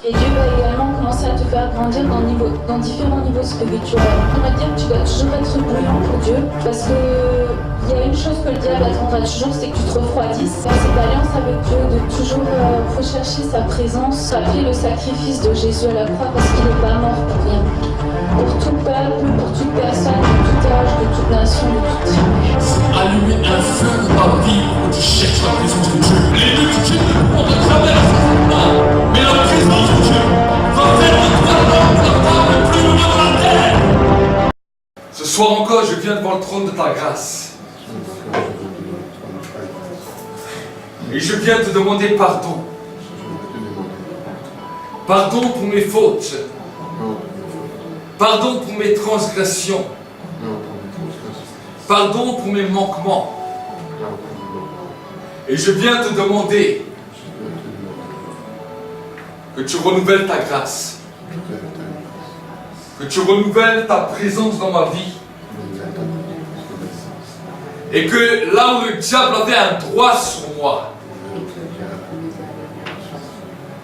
Et Dieu va également commencer à te faire grandir dans différents niveaux spirituels. On va dire que tu dois toujours être bouillant pour Dieu, parce que il y a une chose que le diable attendra toujours, c'est que tu te refroidisses. Dans cette alliance avec Dieu, de toujours rechercher sa présence, rappeler le sacrifice de Jésus à la croix, parce qu'il n'est pas mort pour rien. Pour tout peuple, pour toute personne, de tout âge, de toute nation, de toute tribu. Allumer un feu dans ta vie où tu cherches la présence de Dieu. Les deux de Dieu on te traverse, mais la présence de Dieu va faire de toi l'homme, la femme le plus heureux de la terre. Ce soir encore, je viens devant le trône de ta grâce. Et je viens te demander pardon. Pardon pour mes fautes. Pardon pour mes transgressions. Pardon pour mes manquements. Et je viens te demander que tu renouvelles ta grâce. Que tu renouvelles ta présence dans ma vie. Et que là où le diable avait un droit sur moi,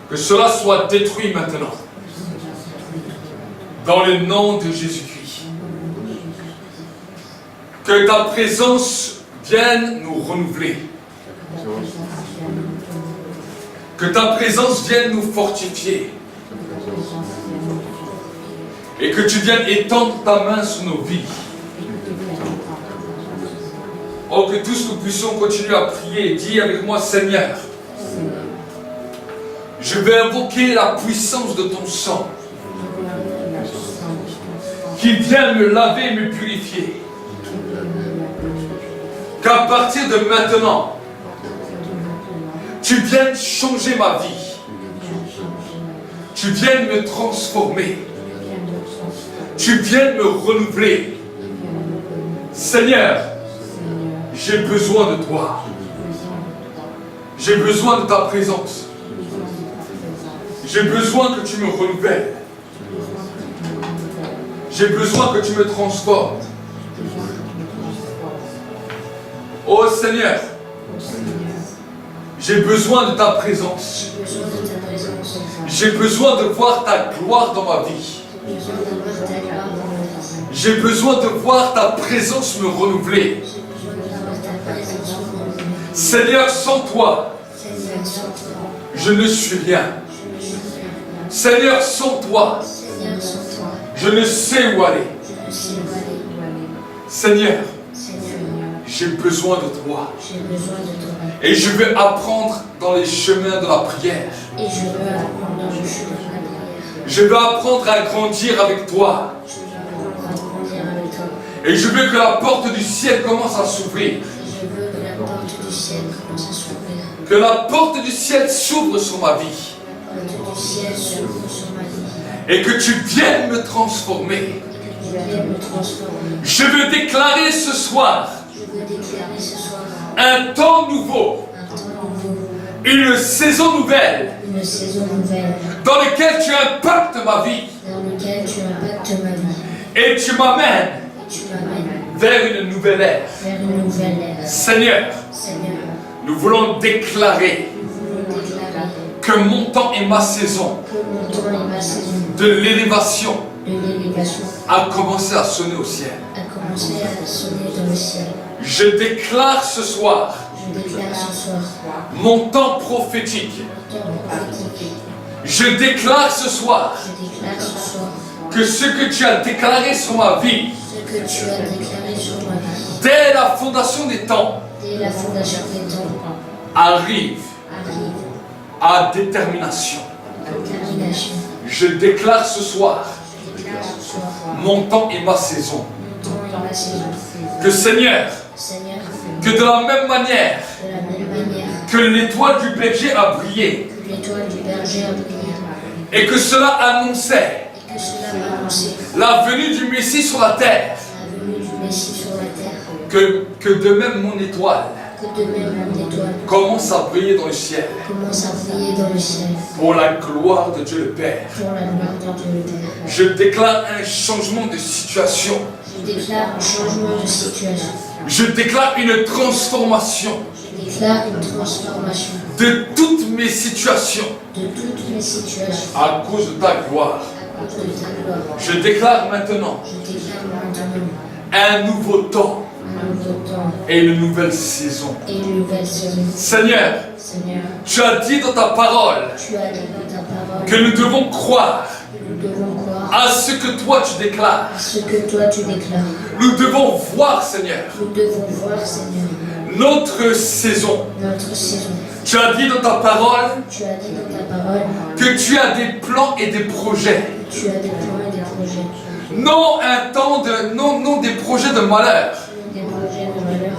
que cela soit détruit maintenant. Dans le nom de Jésus-Christ. Que ta présence vienne nous renouveler. Que ta présence vienne nous fortifier. Et que tu viennes étendre ta main sur nos vies. Oh, que tous nous puissions continuer à prier. Dis avec moi, Seigneur, je vais invoquer la puissance de ton sang qui vient me laver et me purifier. Qu'à partir de maintenant, tu viennes changer ma vie. Tu viennes me transformer. Tu viennes me renouveler. Seigneur, j'ai besoin de toi. J'ai besoin de ta présence. J'ai besoin que tu me renouvelles. J'ai besoin que tu me transformes. Oh Seigneur, j'ai besoin de ta présence. J'ai besoin de voir ta gloire dans ma vie. J'ai besoin de voir ta présence me renouveler. Seigneur, sans toi, je ne suis rien. Seigneur, sans toi, je ne sais où aller. Seigneur, j'ai besoin de toi. Et je veux apprendre dans les chemins de la prière. Je veux apprendre à grandir avec toi. Et je veux que la porte du ciel commence à s'ouvrir. Que la porte du ciel s'ouvre sur ma vie. Et que tu viennes me transformer. Je veux déclarer ce soir un temps nouveau, une saison nouvelle, dans laquelle tu impactes ma vie. Et tu m'amènes vers une nouvelle ère. Seigneur, nous voulons déclarer que mon temps et ma saison de l'élévation a commencé à sonner au ciel. Je déclare ce soir mon temps prophétique. Je déclare ce soir que ce que tu as déclaré sur ma vie dès la fondation des temps arrive à détermination. Je déclare ce soir mon temps et ma saison. Que Seigneur, que de la même manière que l'étoile du berger a brillé et que cela annonçait la venue du Messie sur la terre, que de même mon étoile commence à briller dans le ciel pour la gloire de Dieu le Père. Je déclare un changement de situation. Je déclare une transformation. déclare une transformation de toutes mes situations de toutes mes situations à cause de ta gloire. à cause de ta gloire. Je déclare maintenant Je déclare maintenant un nouveau temps un nouveau temps et une nouvelle saison. et une nouvelle saison. Seigneur, Seigneur, tu as dit dans ta parole tu as dit dans ta parole que nous devons croire que nous devons croire à ce que toi tu déclares. à ce que toi tu déclares. Nous devons voir, Seigneur, Nous devons voir, Seigneur, notre saison. notre saison. Tu as dit dans ta parole Tu as dit dans ta parole que tu as des plans et des projets. que tu as des plans et des projets. Non un temps de, non des projets de malheur, Des projets de malheur,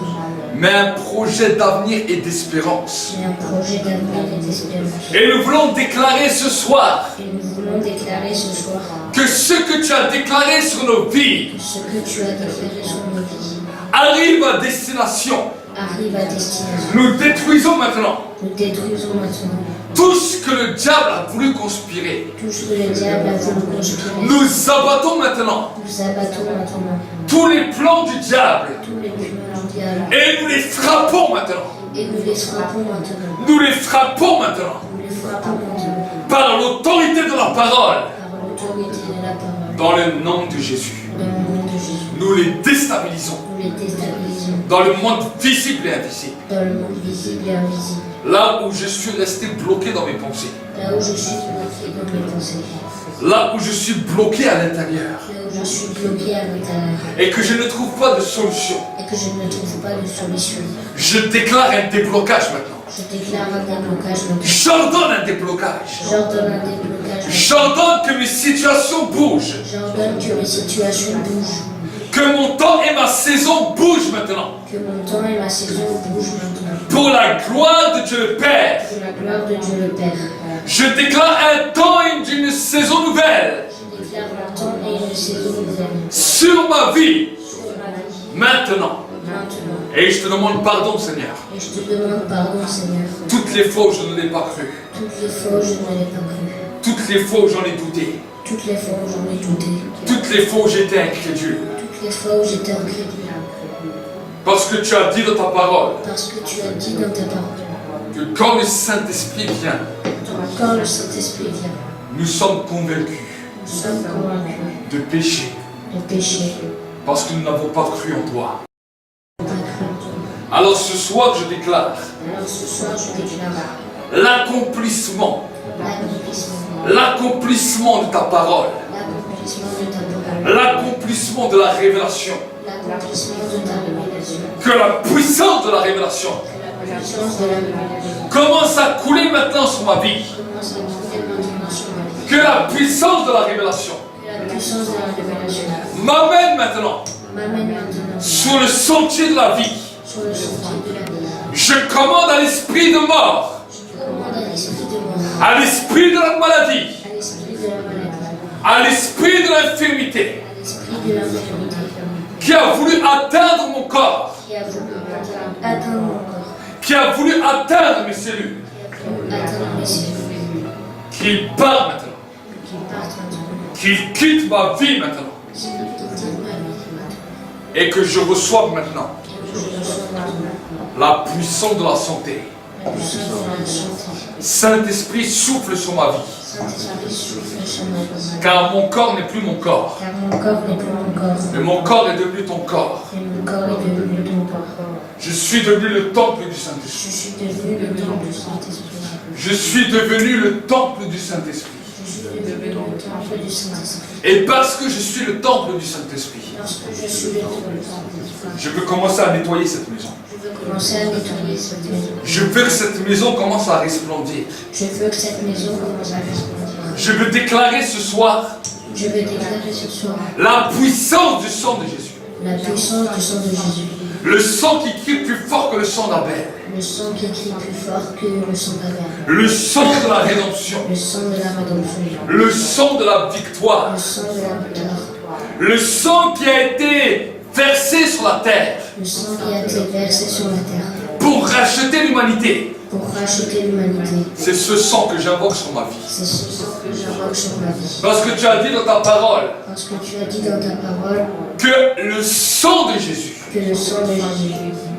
mais un projet d'avenir et d'espérance. mais un projet d'avenir et d'espérance. Et nous voulons déclarer ce soir Et nous voulons déclarer ce soir que ce que tu as déclaré sur nos vies que ce que tu as déclaré sur nos vies arrive à destination. arrive à destination. Nous détruisons maintenant Nous détruisons maintenant tout ce que le diable a voulu conspirer. tout ce que le diable a voulu conspirer. Nous abattons maintenant Nous abattons maintenant tous les plans du diable tous les plans du diable et nous les frappons maintenant. et nous les frappons maintenant. Nous les frappons maintenant Nous les frappons maintenant par l'autorité de la parole par l'autorité de la parole. dans le nom de Jésus. Dans le nom de Jésus, Nous les déstabilisons nous les déstabilisons dans le monde visible et invisible. dans le monde visible et invisible. Là où je suis resté bloqué dans mes pensées. Là où je suis bloqué dans mes pensées. Là où je suis bloqué à l'intérieur. Là où je suis bloqué à l'intérieur Et que je ne trouve pas de solution. et que je ne trouve pas de solution. Je déclare un déblocage maintenant. Je déclare un déblocage maintenant. J'ordonne un déblocage. J'ordonne un déblocage maintenant. J'ordonne que mes situations bougent. J'ordonne que mes situations bougent. Que mon temps et ma saison bougent maintenant. Que mon temps et ma saison bougent maintenant. Pour la gloire de Dieu le Père. Pour la gloire de Dieu le Père. Je déclare un temps et une saison nouvelle Je déclare un temps et une saison nouvelle sur ma vie sur ma vie maintenant. maintenant. Et je te demande pardon, Seigneur. Et je te demande pardon, Seigneur. Toutes les fois où je ne l'ai pas cru. Toutes les fois où je ne l'ai pas cru. Toutes les fois où j'en ai douté. Toutes les fois où j'en ai douté. Toutes les fois où j'étais incrédule. Toutes les fois où j'étais incrédule. Parce que tu as dit dans ta parole Parce que tu as dit dans ta parole que quand le Saint-Esprit vient, quand le Saint-Esprit vient, nous sommes convaincus nous sommes convaincus de péché. de péché. Parce que nous n'avons pas cru en toi. Pas cru en toi. Alors ce soir, je déclare Alors ce soir, je déclare l'accomplissement, l'accomplissement, l'accomplissement de ta parole, l'accomplissement de ta parole, l'accomplissement de la révélation, l'accomplissement de ta révélation, que la puissance de la révélation que la puissance de la révélation commence à couler maintenant sur ma vie, commence à couler maintenant sur ma vie, que la puissance de la révélation que la puissance de la révélation m'amène maintenant m'amène maintenant sur le sentier de la vie. sur le sentier de la vie. Je commande à l'esprit de mort, Je commande à l'esprit de mort, à l'esprit de la maladie, à l'esprit de la maladie, à l'esprit de l'infirmité à l'esprit de l'infirmité, qui a voulu atteindre mon corps, qui a voulu atteindre mon corps, qui a voulu atteindre mes cellules, qui a voulu atteindre mes cellules, qu'il part maintenant, qui partent maintenant, qu'il quitte ma vie maintenant, qui quittent ma vie maintenant, et que je reçoive maintenant et que je reçois maintenant la puissance de la santé. la puissance de la santé. Saint-Esprit souffle sur ma vie, Saint-Esprit souffle sur ma vie, car mon corps n'est plus mon corps, car mon corps n'est plus mon corps, mais mon corps est devenu ton corps. et mon corps est devenu ton corps. Je suis devenu le temple du Je Saint-Esprit. suis devenu le temple du Saint-Esprit. Je suis devenu le temple du Saint-Esprit. Je suis devenu le temple du Saint-Esprit. Et parce que je suis le temple du Saint-Esprit, Parce que je suis le temple du Saint-Esprit, je veux commencer à nettoyer cette maison. je veux commencer à nettoyer cette maison. Je veux que cette maison commence à resplendir. Je veux que cette maison commence à resplendir. Je veux déclarer ce soir Je veux déclarer ce soir la puissance du sang de Jésus. la puissance du sang de Jésus. Le sang qui crie plus fort que le sang d'Abel. Le sang qui crie plus fort que le sang d'Abel. Le sang de la rédemption. Le sang de la rédemption. Le sang de la victoire. Le sang de la victoire. Le sang qui a été versé sur la terre Le sang qui a été versé sur la terre pour racheter l'humanité. pour racheter l'humanité. C'est ce sang que j'invoque sur ma vie. C'est ce sang que j'invoque sur ma vie. Parce que tu as dit dans ta parole Parce que tu as dit dans ta parole que le sang de Jésus que le sang de Jésus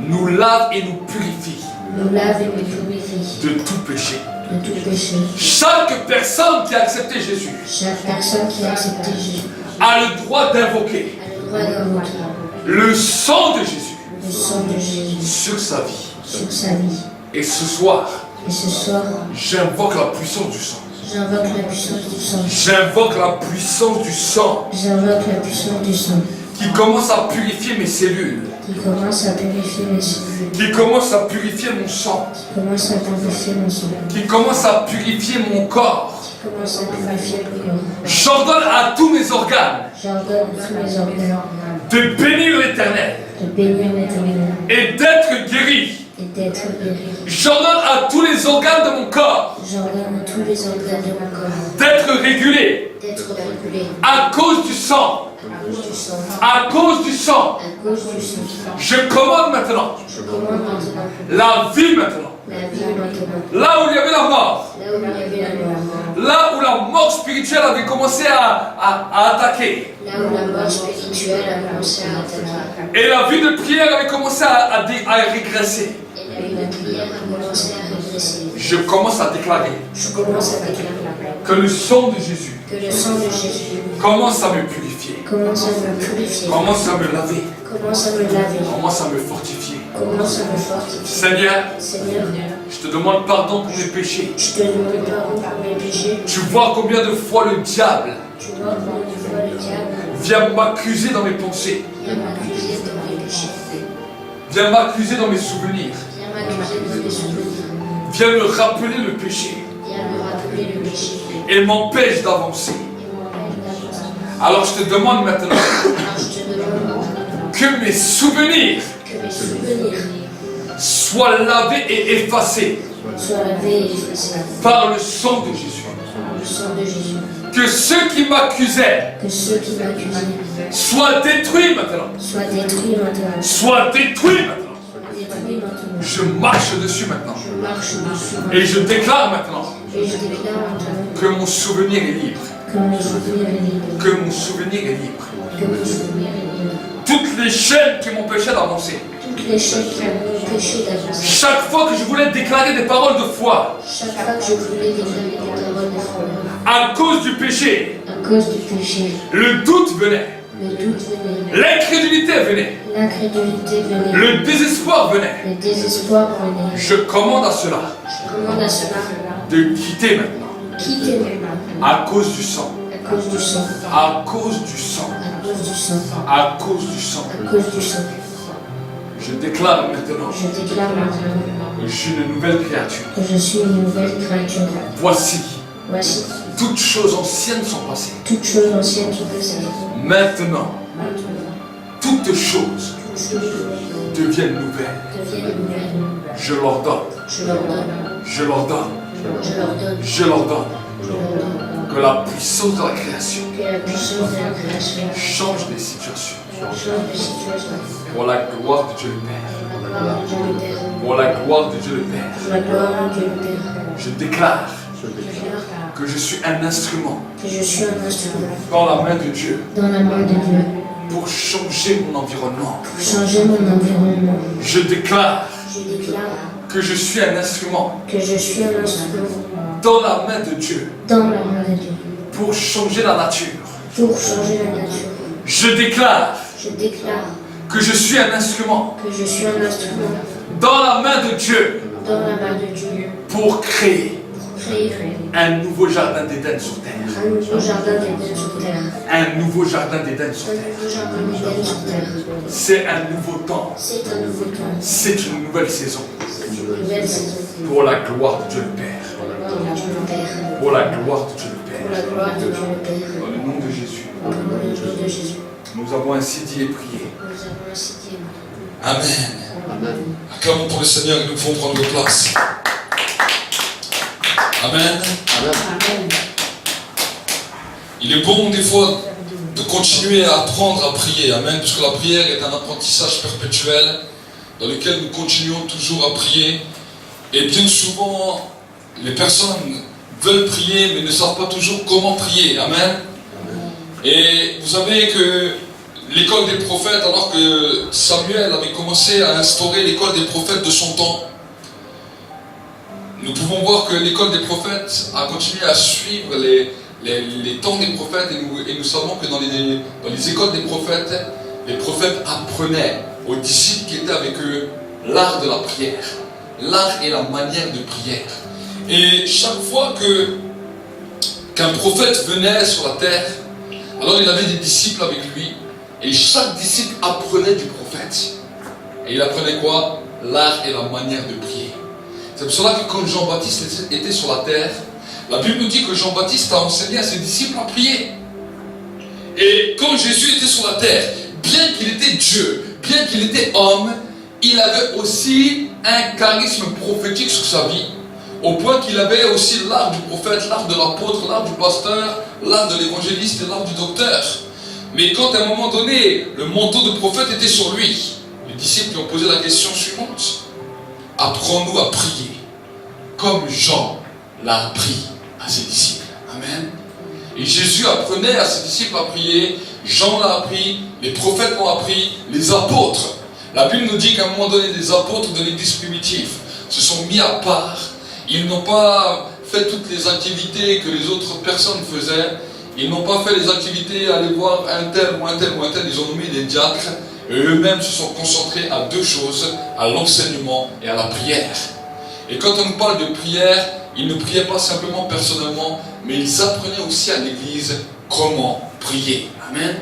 nous lave et nous purifie. nous lave et nous purifie de tout péché. de tout péché. Chaque personne qui a accepté Jésus Chaque personne qui a accepté Jésus a le droit d'invoquer a le droit d'invoquer le sang de Jésus le sang de Jésus sur sa vie. sur sa vie. Et ce soir, Et ce soir, j'invoque la puissance du sang. j'invoque la puissance du sang. J'invoque la puissance du sang J'invoque la puissance du sang qui commence à purifier mes cellules, qui commence à purifier mes cellules, qui commence à purifier mon sang, qui commence à purifier mon sang, qui commence à purifier mon corps. qui commence à purifier mon corps. J'ordonne à tous mes organes J'ordonne à tous mes organes de bénir l'Éternel de bénir l'Éternel et d'être guéris. et d'être guéri. J'ordonne à tous les organes de mon corps J'ordonne à tous les organes de mon corps d'être régulés d'être régulés à cause du sang. à cause du sang. À cause du sang. À cause du sang. Je commande maintenant Je commande maintenant la vie maintenant. la vie maintenant. Là où il y avait la mort, Là où il y avait la mort, là où la mort spirituelle avait commencé à attaquer, là où la mort spirituelle a commencé à attaquer, et la vie de prière avait commencé à régresser, et la vie de prière a commencé à régresser. je commence à déclarer Je commence à déclarer que le sang de Jésus que le sang de Jésus commence à me purifier, commence à me purifier, commence à me laver, commence à me laver, commence à me fortifier. commence à me fortifier. Seigneur, Seigneur, je te demande pardon pour mes péchés. je te demande pardon pour mes péchés. Tu vois combien de fois le diable Tu vois combien de fois le diable vient m'accuser dans mes pensées, vient m'accuser dans mes péchés, vient m'accuser dans mes souvenirs, vient m'accuser dans mes souvenirs, vient me rappeler le péché vient me rappeler le péché et m'empêche d'avancer. et m'empêche d'avancer. Alors je te demande maintenant Alors je te demande maintenant que mes souvenirs que mes souvenirs soient lavés et effacés soient lavés et effacés par le sang de Jésus. par le sang de Jésus. Que ceux qui m'accusaient Que ceux qui m'accusaient soient détruits maintenant. soient détruits maintenant. Soient détruits maintenant. Détruits maintenant. Je marche dessus maintenant. Je marche dessus Et je déclare maintenant et je déclare maintenant que mon souvenir est libre. que mon souvenir est libre. Que mon souvenir est libre. Que mon souvenir est libre. Toutes les chaînes qui m'empêchaient d'avancer. Toutes les chaînes qui m'ont empêché d'avancer. Chaque fois que je voulais déclarer des paroles de foi Chaque fois que je voulais déclarer des paroles de foi, à cause du péché, à cause du péché, le doute venait, le doute venait, l'incrédulité venait, l'incrédulité venait, le désespoir venait. le désespoir venait. Je commande à cela Je commande à cela de quitter maintenant quitter maintenant à cause du sang, à cause du sang, à cause du sang, à cause du sang, à cause du sang. à cause du sang. Je déclare maintenant Je déclare maintenant que je suis une nouvelle créature. que je suis une nouvelle créature. Voici, Voici, toutes choses anciennes sont passées. toutes choses anciennes sont passées. Maintenant, Maintenant, toutes choses toutes choses deviennent nouvelles. deviennent nouvelles. Je l'ordonne, Je leur donne, je l'ordonne, je leur donne, je l'ordonne. je leur donne. Que la puissance de la création Que la puissance de la création change les situations. change de situation. Pour la gloire de Dieu le Père. Pour la gloire de Dieu le Père. Pour la gloire de Dieu le Père. Pour la gloire de Dieu le Père. Je déclare Je déclare que je suis un instrument que je suis un instrument dans la main de Dieu dans la main de Dieu pour changer mon environnement. pour changer mon environnement. Je déclare Je déclare que je suis un instrument que je suis un instrument dans la main de Dieu dans la main de Dieu pour changer la nature. pour changer la nature. Je déclare Je déclare que je suis un instrument que je suis un instrument dans la main de Dieu dans la main de Dieu pour créer pour créer un nouveau jardin d'Éden sur terre. un nouveau jardin d'Éden sur terre. Un nouveau jardin d'Éden sur Un terre. nouveau jardin d'Éden sur terre. C'est un nouveau temps. C'est un nouveau temps. C'est une nouvelle saison. C'est une nouvelle saison. Pour la gloire de Dieu le Père. Pour la gloire de Dieu le Père. Pour la gloire de Dieu le Pour Père. la gloire de Dieu le Père. Dans le nom de Jésus. Au nom de Jésus. Nous avons ainsi dit et prié. Nous avons ainsi dit. Amen. Acclamons pour le Seigneur et nous pouvons prendre nos places. Amen. Amen. Il est bon des fois de continuer à apprendre à prier. Amen. Parce que la prière est un apprentissage perpétuel dans lequel nous continuons toujours à prier. Et bien souvent, les personnes veulent prier mais ne savent pas toujours comment prier. Amen. Et vous savez que l'école des prophètes, alors que Samuel avait commencé à instaurer l'école des prophètes de son temps, nous pouvons voir que l'école des prophètes a continué à suivre les temps des prophètes et nous savons que dans les écoles des prophètes, les prophètes apprenaient aux disciples qui étaient avec eux l'art de la prière, l'art et la manière de prière. Et chaque fois qu'un prophète venait sur la terre, alors il avait des disciples avec lui et chaque disciple apprenait du prophète. Et il apprenait quoi? L'art et la manière de prier. C'est pour cela que quand Jean-Baptiste était sur la terre, la Bible nous dit que Jean-Baptiste a enseigné à ses disciples à prier. Et quand Jésus était sur la terre, bien qu'il était Dieu, bien qu'il était homme, il avait aussi un charisme prophétique sur sa vie, au point qu'il avait aussi l'art du prophète, l'art de l'apôtre, l'art du pasteur, l'art de l'évangéliste et l'art du docteur. Mais quand à un moment donné, le manteau de prophète était sur lui, les disciples lui ont posé la question suivante: apprends-nous à prier, comme Jean l'a appris à ses disciples. Amen. Et Jésus apprenait à ses disciples à prier, Jean l'a appris, les prophètes l'ont appris, les apôtres. La Bible nous dit qu'à un moment donné, les apôtres de l'église primitive se sont mis à part. Ils n'ont pas fait toutes les activités que les autres personnes faisaient. Ils n'ont pas fait les activités, aller voir un tel ou un tel ou un tel. Ils ont nommé des diacres. Et eux-mêmes se sont concentrés à deux choses, à l'enseignement et à la prière. Et quand on nous parle de prière, ils ne priaient pas simplement personnellement, mais ils apprenaient aussi à l'église comment prier. Amen.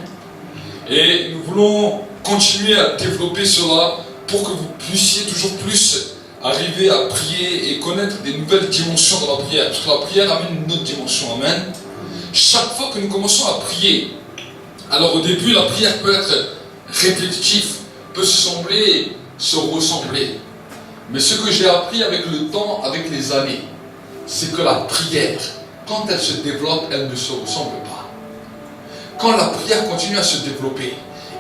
Et nous voulons continuer à développer cela pour que vous puissiez toujours plus arriver à prier et connaître des nouvelles dimensions dans la prière. Parce que la prière amène une autre dimension. Amen. Chaque fois que nous commençons à prier, alors au début la prière peut être répétitive, peut sembler se ressembler. Mais ce que j'ai appris avec le temps, avec les années, c'est que la prière, quand elle se développe, elle ne se ressemble pas. Quand la prière continue à se développer,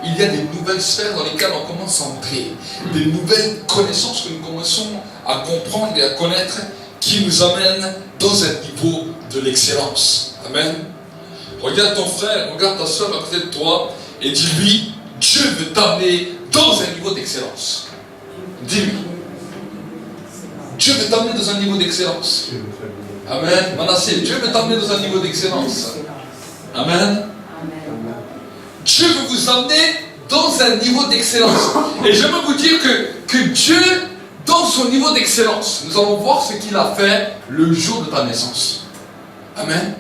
il y a des nouvelles sphères dans lesquelles on commence à entrer, des nouvelles connaissances que nous commençons à comprendre et à connaître, qui nous amènent dans un niveau de l'excellence. Amen. Regarde ton frère, regarde ta soeur à côté de toi et dis-lui: Dieu veut t'amener dans un niveau d'excellence. Dis-lui. Dieu veut t'amener dans un niveau d'excellence. Amen. Manassé, Dieu veut t'amener dans un niveau d'excellence. Amen. Dieu veut vous amener dans un niveau d'excellence. Et j'aimerais vous dire que Dieu, dans son niveau d'excellence, nous allons voir ce qu'il a fait le jour de ta naissance. Amen.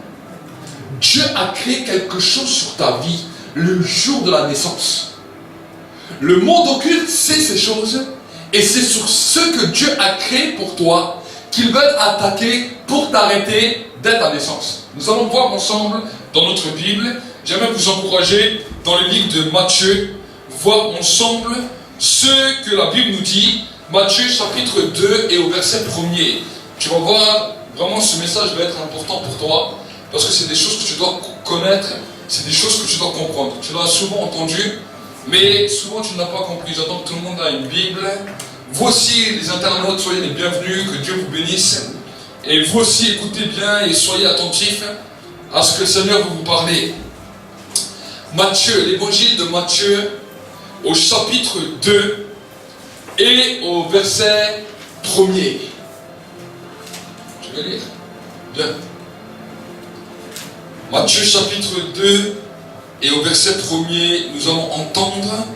Dieu a créé quelque chose sur ta vie le jour de la naissance. Le monde occulte sait ces choses et c'est sur ce que Dieu a créé pour toi qu'ils veulent attaquer pour t'arrêter dès ta naissance. Nous allons voir ensemble dans notre Bible. J'aimerais vous encourager dans le livre de Matthieu, voir ensemble ce que la Bible nous dit. Matthieu chapitre 2 et au verset 1er. Tu vas voir, vraiment ce message va être important pour toi, parce que c'est des choses que tu dois connaître, c'est des choses que tu dois comprendre. Tu l'as souvent entendu, mais souvent tu ne l'as pas compris. J'attends que tout le monde a une Bible. Vous aussi, les internautes, soyez les bienvenus, que Dieu vous bénisse. Et vous aussi, écoutez bien et soyez attentifs à ce que le Seigneur veut vous parler. Matthieu, l'évangile de Matthieu, au chapitre 2 et au verset 1er. Je vais lire. Bien. Matthieu chapitre 2 et au verset 1er, nous allons entendre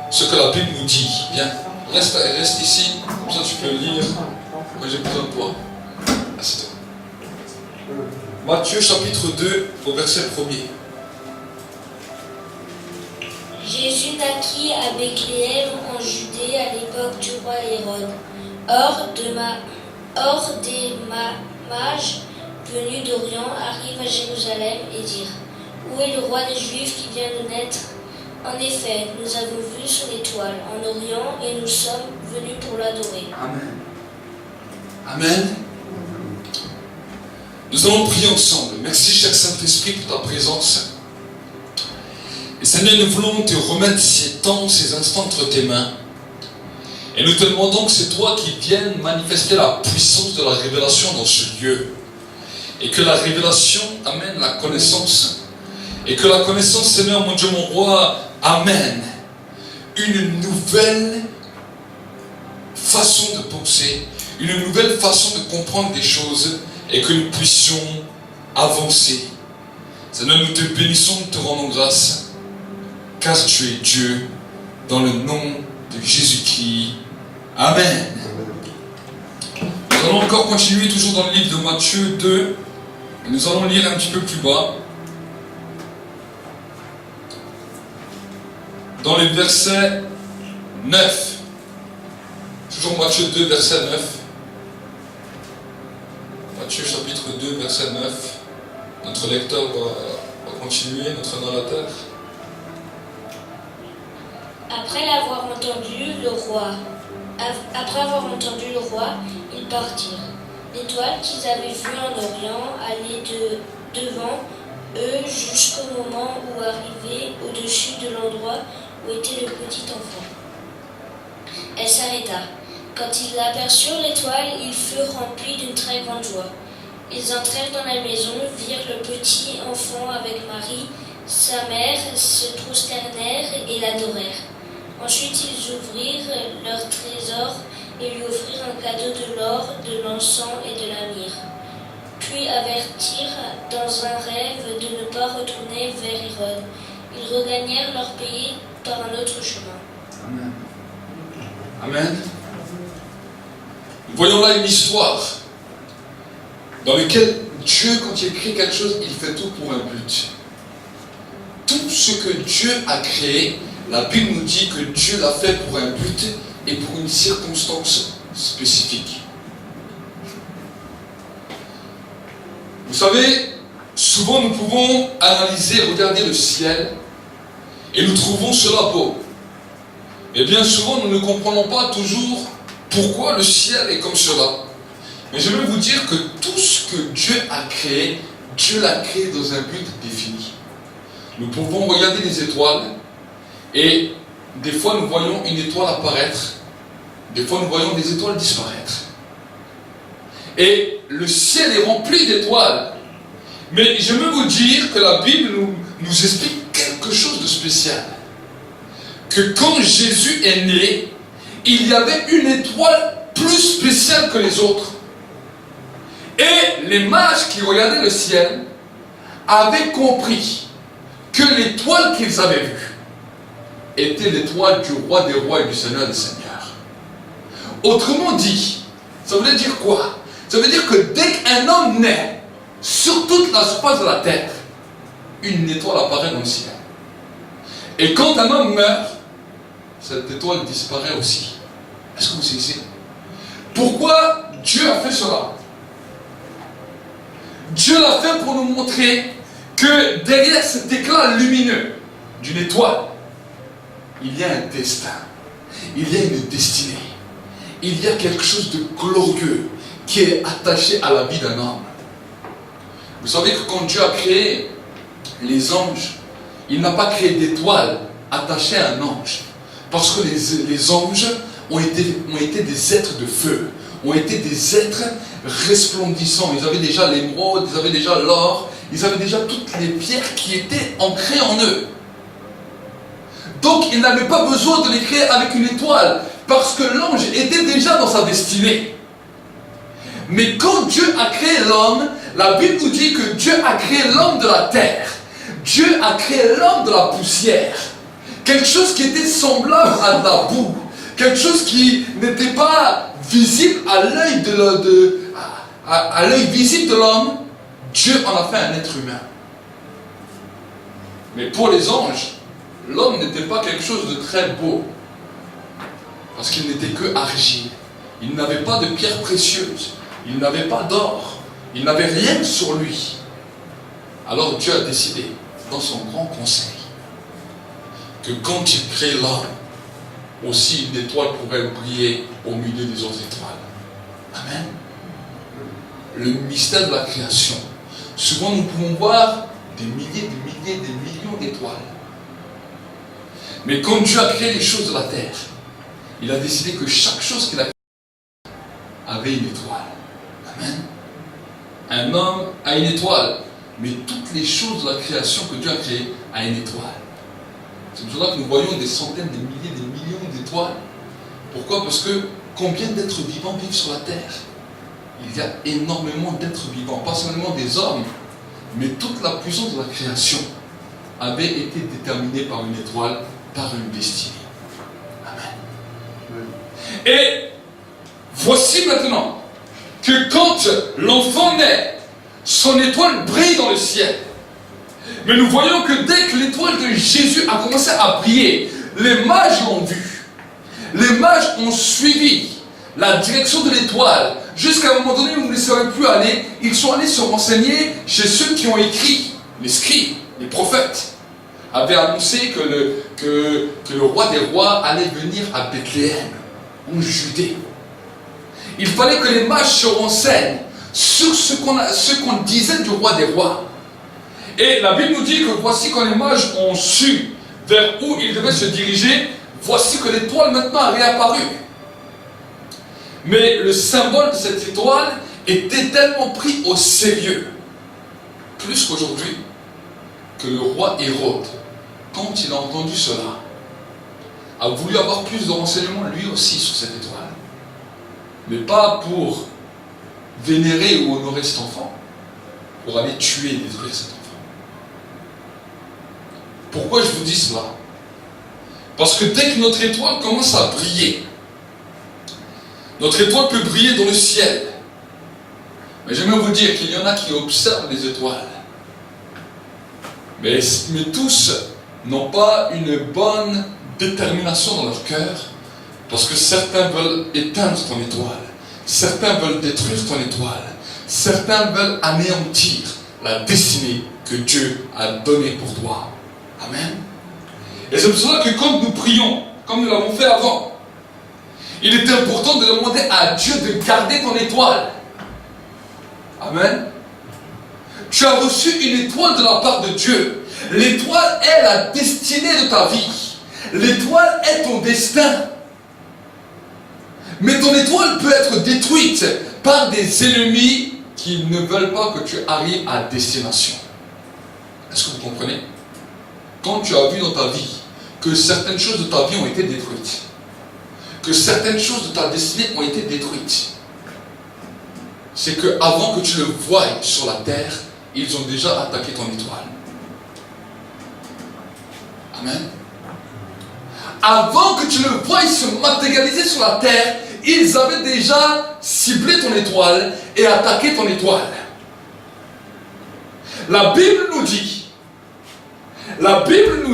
ce que la Bible nous dit. Bien. Reste ici, comme ça tu peux lire. Moi j'ai besoin de toi. Assieds-toi. Matthieu chapitre 2 au verset 1er. Jésus naquit à Bethléem en Judée à l'époque du roi Hérode. Or des mages venus d'Orient arrivent à Jérusalem et dirent: Où est le roi des Juifs qui vient de naître? En effet, nous avons vu son étoile en Orient et nous sommes venus pour l'adorer. Amen. Amen. Nous allons prier ensemble. Merci, cher Saint-Esprit, pour ta présence. Et Seigneur, nous voulons te remettre ces temps, ces instants entre tes mains. Et nous te demandons que c'est toi qui viennes manifester la puissance de la révélation dans ce lieu. Et que la révélation amène la connaissance. Et que la connaissance, Seigneur, mon Dieu, mon roi, amène une nouvelle façon de penser, une nouvelle façon de comprendre des choses et que nous puissions avancer. Seigneur, nous te bénissons, nous te rendons grâce, car tu es Dieu, dans le nom de Jésus-Christ. Amen. Nous allons encore continuer toujours dans le livre de Matthieu 2. Et nous allons lire un petit peu plus bas. Dans le verset 9. Toujours Matthieu 2, verset 9. Matthieu chapitre 2, verset 9. Notre lecteur va continuer, notre narrateur. Après avoir entendu le roi, ils partirent. L'étoile qu'ils avaient vue en Orient allait devant eux jusqu'au moment où arrivait au-dessus de l'endroit où était le petit enfant. Elle s'arrêta. Quand ils aperçurent l'étoile, ils furent remplis d'une très grande joie. Ils entrèrent dans la maison, virent le petit enfant avec Marie, sa mère, se prosternèrent et l'adorèrent. Ensuite, ils ouvrirent leur trésor et lui offrirent un cadeau de l'or, de l'encens et de la myrrhe. Puis avertirent dans un rêve de ne pas retourner vers Hérode. Ils regagnèrent leur pays par un autre chemin. Amen. Amen. Nous voyons là une histoire dans laquelle Dieu, quand il crée quelque chose, il fait tout pour un but. Tout ce que Dieu a créé, la Bible nous dit que Dieu l'a fait pour un but et pour une circonstance spécifique. Vous savez, souvent nous pouvons analyser, regarder le ciel et nous trouvons cela beau. Et bien souvent nous ne comprenons pas toujours pourquoi le ciel est comme cela. Mais je veux vous dire que tout ce que Dieu a créé, Dieu l'a créé dans un but défini. Nous pouvons regarder les étoiles et des fois nous voyons une étoile apparaître, des fois nous voyons des étoiles disparaître. Et le ciel est rempli d'étoiles. Mais je veux vous dire que la Bible nous explique quelque chose de spécial. Que quand Jésus est né, il y avait une étoile plus spéciale que les autres. Et les mages qui regardaient le ciel avaient compris que l'étoile qu'ils avaient vue était l'étoile du roi des rois et du Seigneur des seigneurs. Autrement dit, ça veut dire quoi? Ça veut dire que dès qu'un homme naît sur toute la surface de la terre, une étoile apparaît dans le ciel. Et quand un homme meurt, cette étoile disparaît aussi. Est-ce que vous saisissez? Pourquoi Dieu a fait cela? Dieu l'a fait pour nous montrer que derrière cet éclat lumineux d'une étoile, il y a un destin, il y a une destinée, il y a quelque chose de glorieux qui est attaché à la vie d'un homme. Vous savez que quand Dieu a créé les anges, il n'a pas créé d'étoiles attachées à un ange. Parce que les anges ont été des êtres de feu, ont été des êtres resplendissants. Ils avaient déjà l'émeraude, ils avaient déjà l'or, ils avaient déjà toutes les pierres qui étaient ancrées en eux. Donc ils n'avaient pas besoin de les créer avec une étoile, parce que l'ange était déjà dans sa destinée. Mais quand Dieu a créé l'homme, la Bible nous dit que Dieu a créé l'homme de la terre. Dieu a créé l'homme de la poussière. Quelque chose qui était semblable à de la boue. Quelque chose qui n'était pas visible à l'œil visible de l'homme. Dieu en a fait un être humain. Mais pour les anges, l'homme n'était pas quelque chose de très beau. Parce qu'il n'était que argile. Il n'avait pas de pierres précieuses. Il n'avait pas d'or. Il n'avait rien sur lui. Alors Dieu a décidé, dans son grand conseil, que quand il crée l'homme, aussi une étoile pourrait briller au milieu des autres étoiles. Amen. Le mystère de la création. Souvent nous pouvons voir des milliers, des millions d'étoiles. Mais quand Dieu a créé les choses de la terre, il a décidé que chaque chose qu'il a créée avait une étoile. Amen. Un homme a une étoile, mais toutes les choses de la création que Dieu a créées a une étoile. C'est pour cela que nous voyons des centaines, des milliers, des millions d'étoiles. Pourquoi? Parce que combien d'êtres vivants vivent sur la terre? Il y a énormément d'êtres vivants, pas seulement des hommes, mais toute la puissance de la création avait été déterminée par une étoile, par une destinée. Amen. Et voici maintenant que quand l'enfant naît, son étoile brille dans le ciel. Mais nous voyons que dès que l'étoile de Jésus a commencé à briller, les mages l'ont vu. Les mages ont suivi la direction de l'étoile. Jusqu'à un moment donné où ils ne savaient plus aller, ils sont allés se renseigner chez ceux qui ont écrit, les scribes, les prophètes, avaient annoncé que le roi des rois allait venir à Bethléem, en Judée. Il fallait que les mages se renseignent sur ce qu'on disait du roi des rois. Et la Bible nous dit que voici quand les mages ont su vers où ils devaient se diriger, voici que l'étoile maintenant a réapparu. Mais le symbole de cette étoile était tellement pris au sérieux, plus qu'aujourd'hui, que le roi Hérode, quand il a entendu cela, a voulu avoir plus de renseignements lui aussi sur cette étoile. Mais pas pour vénérer ou honorer cet enfant, pour aller tuer et détruire cet enfant. Pourquoi je vous dis cela? Parce que dès que notre étoile commence à briller, notre étoile peut briller dans le ciel. Mais j'aimerais vous dire qu'il y en a qui observent les étoiles. Mais tous n'ont pas une bonne détermination dans leur cœur, parce que certains veulent éteindre ton étoile, certains veulent détruire ton étoile, certains veulent anéantir la destinée que Dieu a donnée pour toi. Amen. Et c'est pour cela que quand nous prions, comme nous l'avons fait avant, il est important de demander à Dieu de garder ton étoile. Amen. Tu as reçu une étoile de la part de Dieu. L'étoile est la destinée de ta vie. L'étoile est ton destin. Mais ton étoile peut être détruite par des ennemis qui ne veulent pas que tu arrives à destination. Est-ce que vous comprenez? Quand tu as vu dans ta vie que certaines choses de ta vie ont été détruites, que certaines choses de ta destinée ont été détruites, c'est que avant que tu le voies sur la terre, ils ont déjà attaqué ton étoile. Amen. Avant que tu le voies se matérialiser sur la terre, ils avaient déjà ciblé ton étoile et attaqué ton étoile. La Bible nous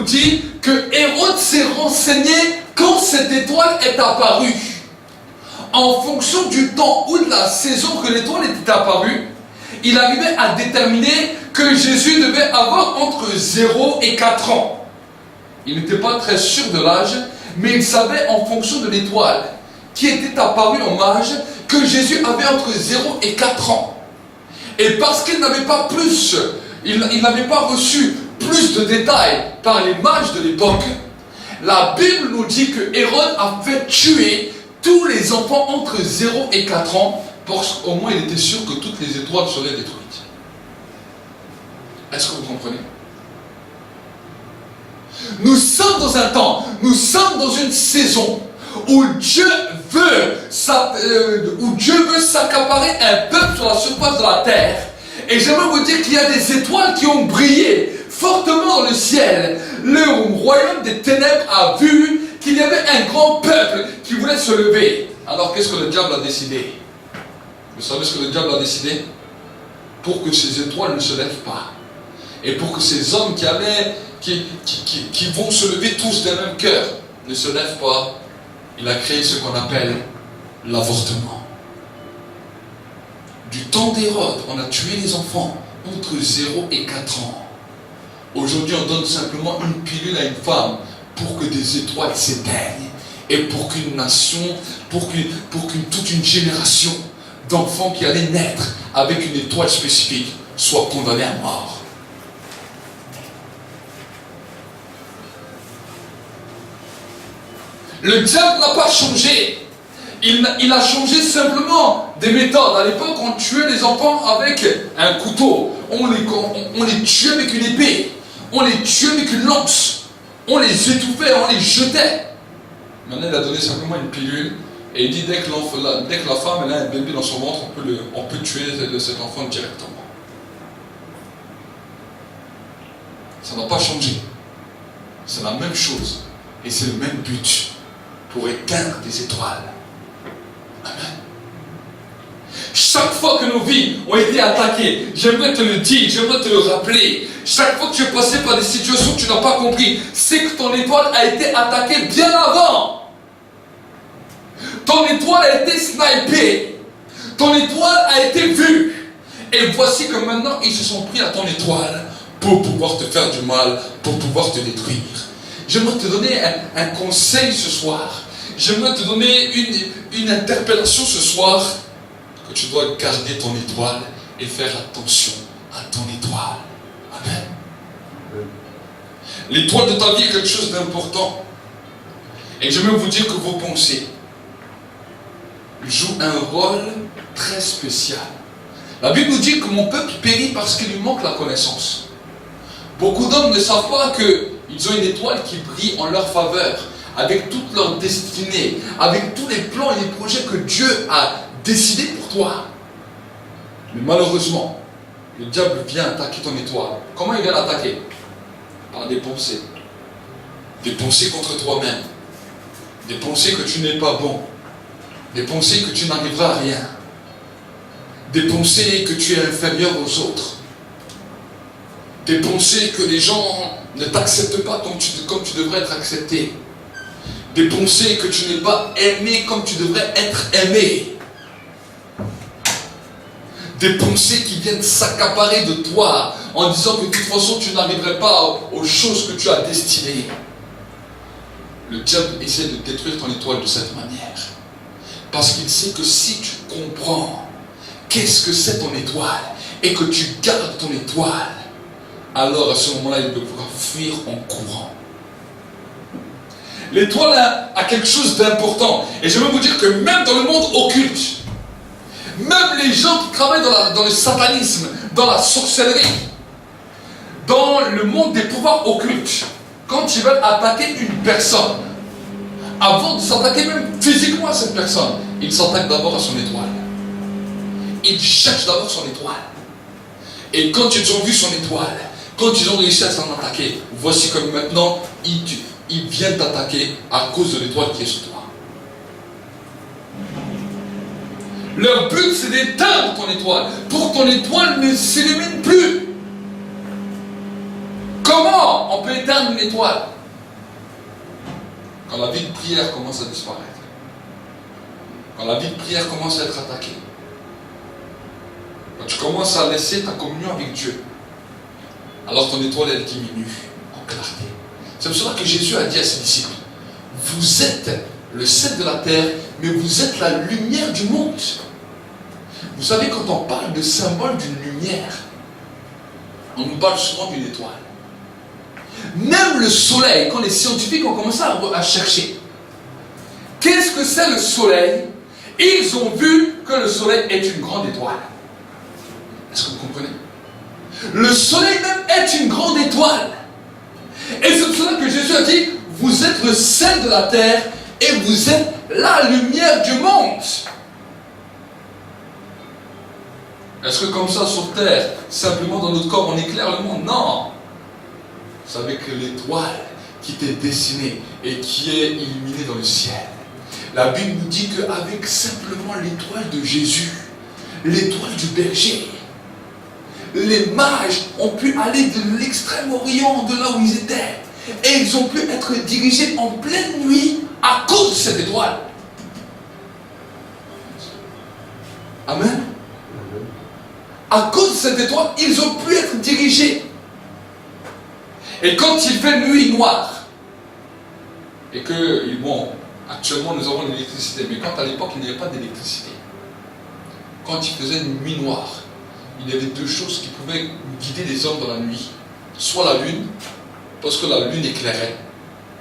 dit que Hérode s'est renseigné quand cette étoile est apparue. En fonction du temps ou de la saison que l'étoile était apparue, il arrivait à déterminer que Jésus devait avoir entre 0 et 4 ans. Il n'était pas très sûr de l'âge, mais il savait en fonction de l'étoile qui était apparue en mage que Jésus avait entre 0 et 4 ans. Et parce qu'il n'avait pas plus, il n'avait pas reçu plus de détails par les mages de l'époque, la Bible nous dit que Hérode a fait tuer tous les enfants entre 0 et 4 ans, parce qu'au moins il était sûr que toutes les étoiles seraient détruites. Est-ce que vous comprenez? Nous sommes dans un temps, nous sommes dans une saison où Dieu veut s'accaparer un peuple sur la surface de la terre. Et j'aimerais vous dire qu'il y a des étoiles qui ont brillé fortement dans le ciel. Le royaume des ténèbres a vu qu'il y avait un grand peuple qui voulait se lever. Alors qu'est-ce que le diable a décidé? Vous savez ce que le diable a décidé? Pour que ces étoiles ne se lèvent pas. Et pour que ces hommes qui vont se lever tous d'un même cœur ne se lèvent pas, il a créé ce qu'on appelle l'avortement. Du temps d'Hérode, on a tué les enfants entre 0 et 4 ans. Aujourd'hui, on donne simplement une pilule à une femme pour que des étoiles s'éteignent et pour qu'une nation, pour toute une génération d'enfants qui allaient naître avec une étoile spécifique soit condamnée à mort. Le diable n'a pas changé. Il a changé simplement des méthodes. À l'époque, on tuait les enfants avec un couteau. On les tuait avec une épée. On les tuait avec une lance. On les étouffait, on les jetait. Maintenant, il a donné simplement une pilule. Et il dit dès que la femme elle a un bébé dans son ventre, on peut tuer cet enfant directement. Ça n'a pas changé. C'est la même chose. Et c'est le même but. Pour éteindre des étoiles. Amen. Chaque fois que nos vies ont été attaquées, j'aimerais te le dire, j'aimerais te le rappeler. Chaque fois que tu es passé par des situations que tu n'as pas compris, c'est que ton étoile a été attaquée bien avant. Ton étoile a été snipée. Ton étoile a été vue. Et voici que maintenant, ils se sont pris à ton étoile pour pouvoir te faire du mal, pour pouvoir te détruire. J'aimerais te donner un conseil ce soir. J'aimerais te donner une interpellation ce soir. Que tu dois garder ton étoile et faire attention à ton étoile. Amen. L'étoile de ta vie est quelque chose d'important. Et j'aimerais vous dire que vos pensées jouent un rôle très spécial. La Bible nous dit que mon peuple périt parce qu'il lui manque la connaissance. Beaucoup d'hommes ne savent pas qu'ils ont une étoile qui brille en leur faveur, avec toute leur destinée, avec tous les plans et les projets que Dieu a décidés pour toi. Mais malheureusement, le diable vient attaquer ton étoile. Comment il vient l'attaquer? Par des pensées. Des pensées contre toi-même. Des pensées que tu n'es pas bon. Des pensées que tu n'arriveras à rien. Des pensées que tu es inférieur aux autres. Des pensées que les gens ne t'acceptent pas comme tu devrais être accepté. Des pensées que tu n'es pas aimé comme tu devrais être aimé. Des pensées qui viennent s'accaparer de toi en disant que de toute façon tu n'arriverais pas aux choses que tu as destinées. Le diable essaie de détruire ton étoile de cette manière. Parce qu'il sait que si tu comprends qu'est-ce que c'est ton étoile et que tu gardes ton étoile, alors à ce moment-là, il peut pouvoir fuir en courant. L'étoile a quelque chose d'important. Et je veux vous dire que même dans le monde occulte, même les gens qui travaillent dans le satanisme, dans la sorcellerie, dans le monde des pouvoirs occultes, quand ils veulent attaquer une personne, avant de s'attaquer même physiquement à cette personne, ils s'attaquent d'abord à son étoile. Ils cherchent d'abord son étoile. Et quand ils ont vu son étoile, quand ils ont réussi à s'en attaquer, voici que maintenant, ils viennent t'attaquer à cause de l'étoile qui est sur toi. Leur but, c'est d'éteindre ton étoile, pour que ton étoile ne s'illumine plus. Comment on peut éteindre une étoile? Quand la vie de prière commence à disparaître. Quand la vie de prière commence à être attaquée. Quand tu commences à laisser ta communion avec Dieu, alors ton étoile, elle diminue en clarté. C'est pour cela que Jésus a dit à ses disciples, vous êtes le sel de la terre, mais vous êtes la lumière du monde. Vous savez, quand on parle de symbole d'une lumière, on nous parle souvent d'une étoile. Même le soleil, quand les scientifiques ont commencé à chercher, qu'est-ce que c'est le soleil? Ils ont vu que le soleil est une grande étoile. Est-ce que vous comprenez? Le soleil même est une grande étoile. Et c'est pour cela que Jésus a dit, vous êtes le sel de la terre et vous êtes la lumière du monde. Est-ce que comme ça sur terre, simplement dans notre corps, on éclaire le monde? Non. Vous savez que l'étoile qui t'est destinée et qui est illuminée dans le ciel, la Bible nous dit qu'avec simplement l'étoile de Jésus, l'étoile du berger, les mages ont pu aller de l'extrême-orient, de là où ils étaient, et ils ont pu être dirigés en pleine nuit à cause de cette étoile. Amen. À cause de cette étoile, ils ont pu être dirigés. Et quand il fait nuit noire, et que, bon, actuellement nous avons l'électricité, mais quand à l'époque il n'y avait pas d'électricité, quand il faisait une nuit noire, il y avait deux choses qui pouvaient guider les hommes dans la nuit. Soit la lune, parce que la lune éclairait,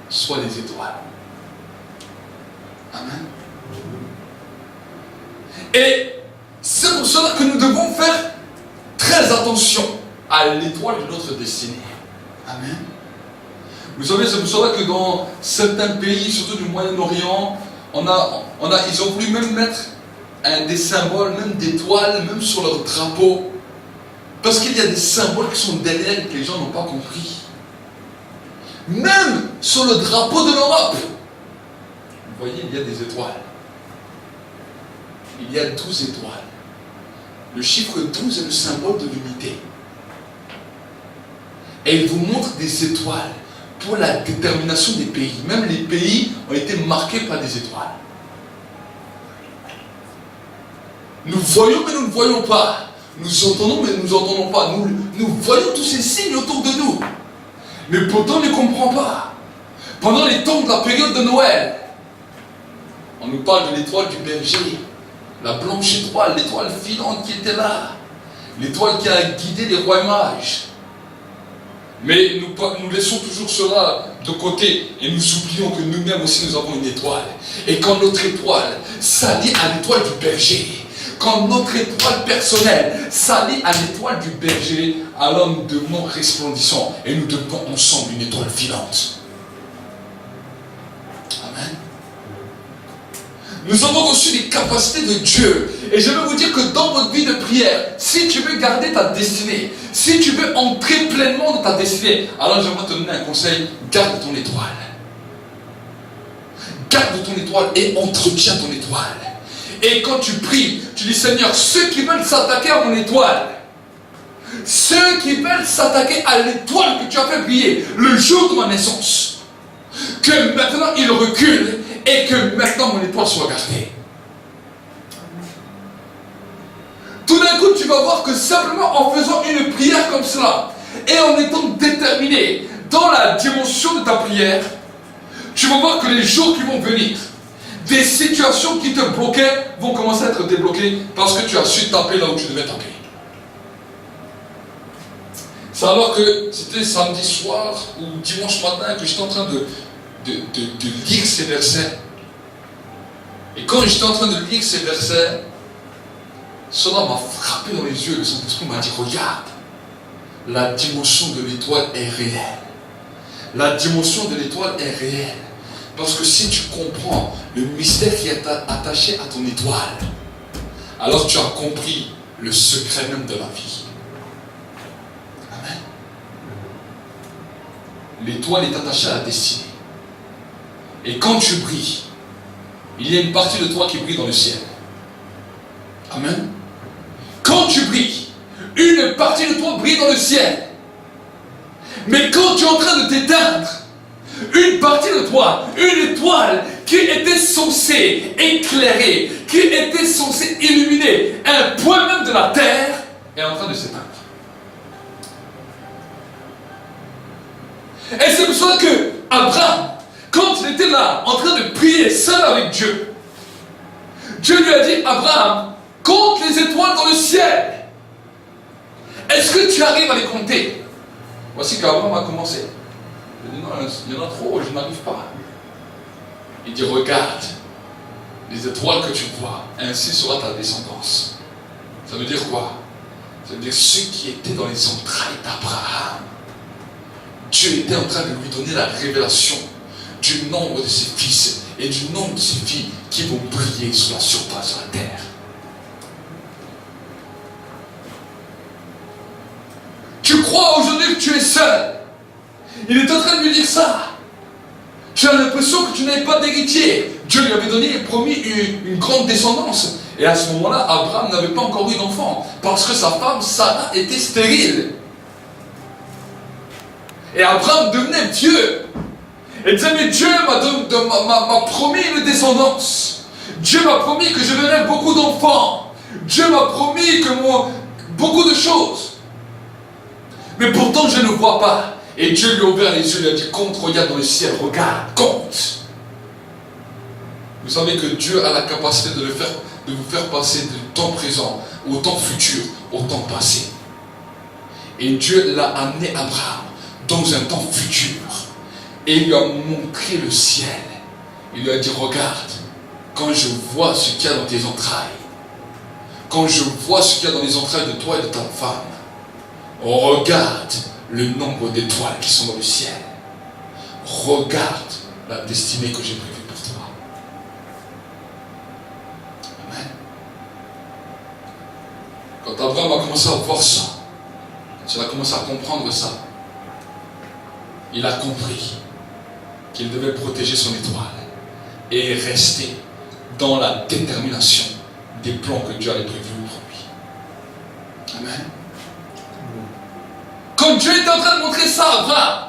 soit les étoiles. Amen. Et c'est pour cela que nous devons faire très attention à l'étoile de notre destinée. Amen. Vous savez, c'est pour cela que dans certains pays, surtout du Moyen-Orient, ils ont voulu même mettre des symboles, même d'étoiles, même sur leur drapeau. Parce qu'il y a des symboles qui sont derrière et que les gens n'ont pas compris. Même sur le drapeau de l'Europe, vous voyez, il y a des étoiles. Il y a 12 étoiles. Le chiffre 12 est le symbole de l'unité. Et il vous montre des étoiles pour la détermination des pays. Même les pays ont été marqués par des étoiles. Nous voyons mais nous ne voyons pas. Nous entendons mais nous n'entendons pas. Nous voyons tous ces signes autour de nous. Mais pourtant on ne comprend pas. Pendant les temps de la période de Noël, on nous parle de l'étoile du berger. La blanche étoile, l'étoile filante qui était là. L'étoile qui a guidé les rois mages. Mais nous laissons toujours cela de côté et nous oublions que nous-mêmes aussi nous avons une étoile. Et quand notre étoile s'allie à l'étoile du berger, quand notre étoile personnelle s'allie à l'étoile du berger, alors nous devenons resplendissants et nous devenons ensemble une étoile filante. Amen. Nous avons reçu les capacités de Dieu. Et je veux vous dire que dans votre vie de prière, si tu veux garder ta destinée, si tu veux entrer pleinement dans ta destinée, alors j'aimerais te donner un conseil, garde ton étoile. Garde ton étoile et entretiens ton étoile. Et quand tu pries, tu dis Seigneur, ceux qui veulent s'attaquer à mon étoile, ceux qui veulent s'attaquer à l'étoile que tu as fait briller le jour de ma naissance, que maintenant ils reculent et que maintenant mon étoile soit gardée. Tout d'un coup, tu vas voir que simplement en faisant une prière comme cela et en étant déterminé dans la dimension de ta prière, tu vas voir que les jours qui vont venir, des situations qui te bloquaient vont commencer à être débloquées parce que tu as su taper là où tu devais taper. C'est alors que c'était samedi soir ou dimanche matin que j'étais en train de lire ces versets. Et quand j'étais en train de lire ces versets, cela m'a frappé dans les yeux. Le Saint-Esprit m'a dit, regarde, la dimension de l'étoile est réelle. La dimension de l'étoile est réelle. Parce que si tu comprends le mystère qui est attaché à ton étoile, alors tu as compris le secret même de la vie. Amen. L'étoile est attachée à la destinée. Et quand tu brilles, il y a une partie de toi qui brille dans le ciel. Amen. Quand tu brilles, une partie de toi brille dans le ciel. Mais quand tu es en train de t'éteindre, une partie de toi, une étoile qui était censée éclairer, qui était censée illuminer un point même de la terre, est en train de s'éteindre. Et c'est pour cela que Abraham, quand il était là, en train de prier seul avec Dieu, Dieu lui a dit, Abraham, compte les étoiles dans le ciel. Est-ce que tu arrives à les compter? Voici qu'Abraham a commencé. Il dit, non, il y en a trop, je n'arrive pas. Il dit, regarde, les étoiles que tu vois, ainsi sera ta descendance. Ça veut dire quoi? Ça veut dire ceux qui étaient dans les entrailles d'Abraham. Dieu était en train de lui donner la révélation du nombre de ses fils et du nombre de ses filles qui vont briller sur la surface de la terre. Tu crois aujourd'hui que tu es seul. Il est en train de lui dire ça. Tu as l'impression que tu n'avais pas d'héritier. Dieu lui avait donné et promis une grande descendance. Et à ce moment-là, Abraham n'avait pas encore eu d'enfant parce que sa femme Sarah était stérile. Et Abraham devenait Dieu. Et disait, mais Dieu m'a promis une descendance. Dieu m'a promis que je verrais beaucoup d'enfants. Dieu m'a promis que beaucoup de choses. Mais pourtant je ne vois pas. Et Dieu lui a ouvert les yeux, lui a dit, compte, regarde dans le ciel, regarde, compte. Vous savez que Dieu a la capacité de vous faire passer du temps présent au temps futur, au temps passé. Et Dieu l'a amené Abraham dans un temps futur. Et il lui a montré le ciel. Il lui a dit, regarde, quand je vois ce qu'il y a dans tes entrailles, quand je vois ce qu'il y a dans les entrailles de toi et de ta femme, regarde le nombre d'étoiles qui sont dans le ciel. Regarde la destinée que j'ai prévue pour toi. Quand Abraham a commencé à voir ça, quand il a commencé à comprendre ça, il a compris qu'il devait protéger son étoile et rester dans la détermination des plans que Dieu avait prévus pour lui. Amen. Quand Dieu était en train de montrer ça à Abraham,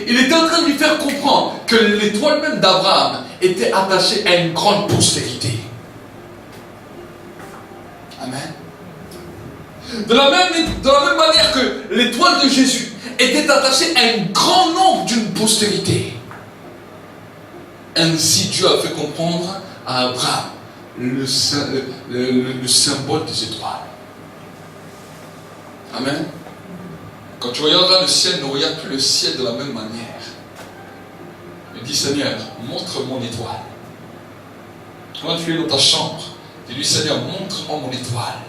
il était en train de lui faire comprendre que l'étoile même d'Abraham était attachée à une grande postérité. Amen. De la même manière que l'étoile de Jésus était attachée à un grand nombre d'une postérité. Ainsi Dieu a fait comprendre à Abraham le symbole des étoiles. Amen. Quand tu regarderas le ciel, ne regarde plus le ciel de la même manière. Mais dis Seigneur, montre mon étoile. Quand tu es dans ta chambre, dis-lui Seigneur, montre-moi mon étoile.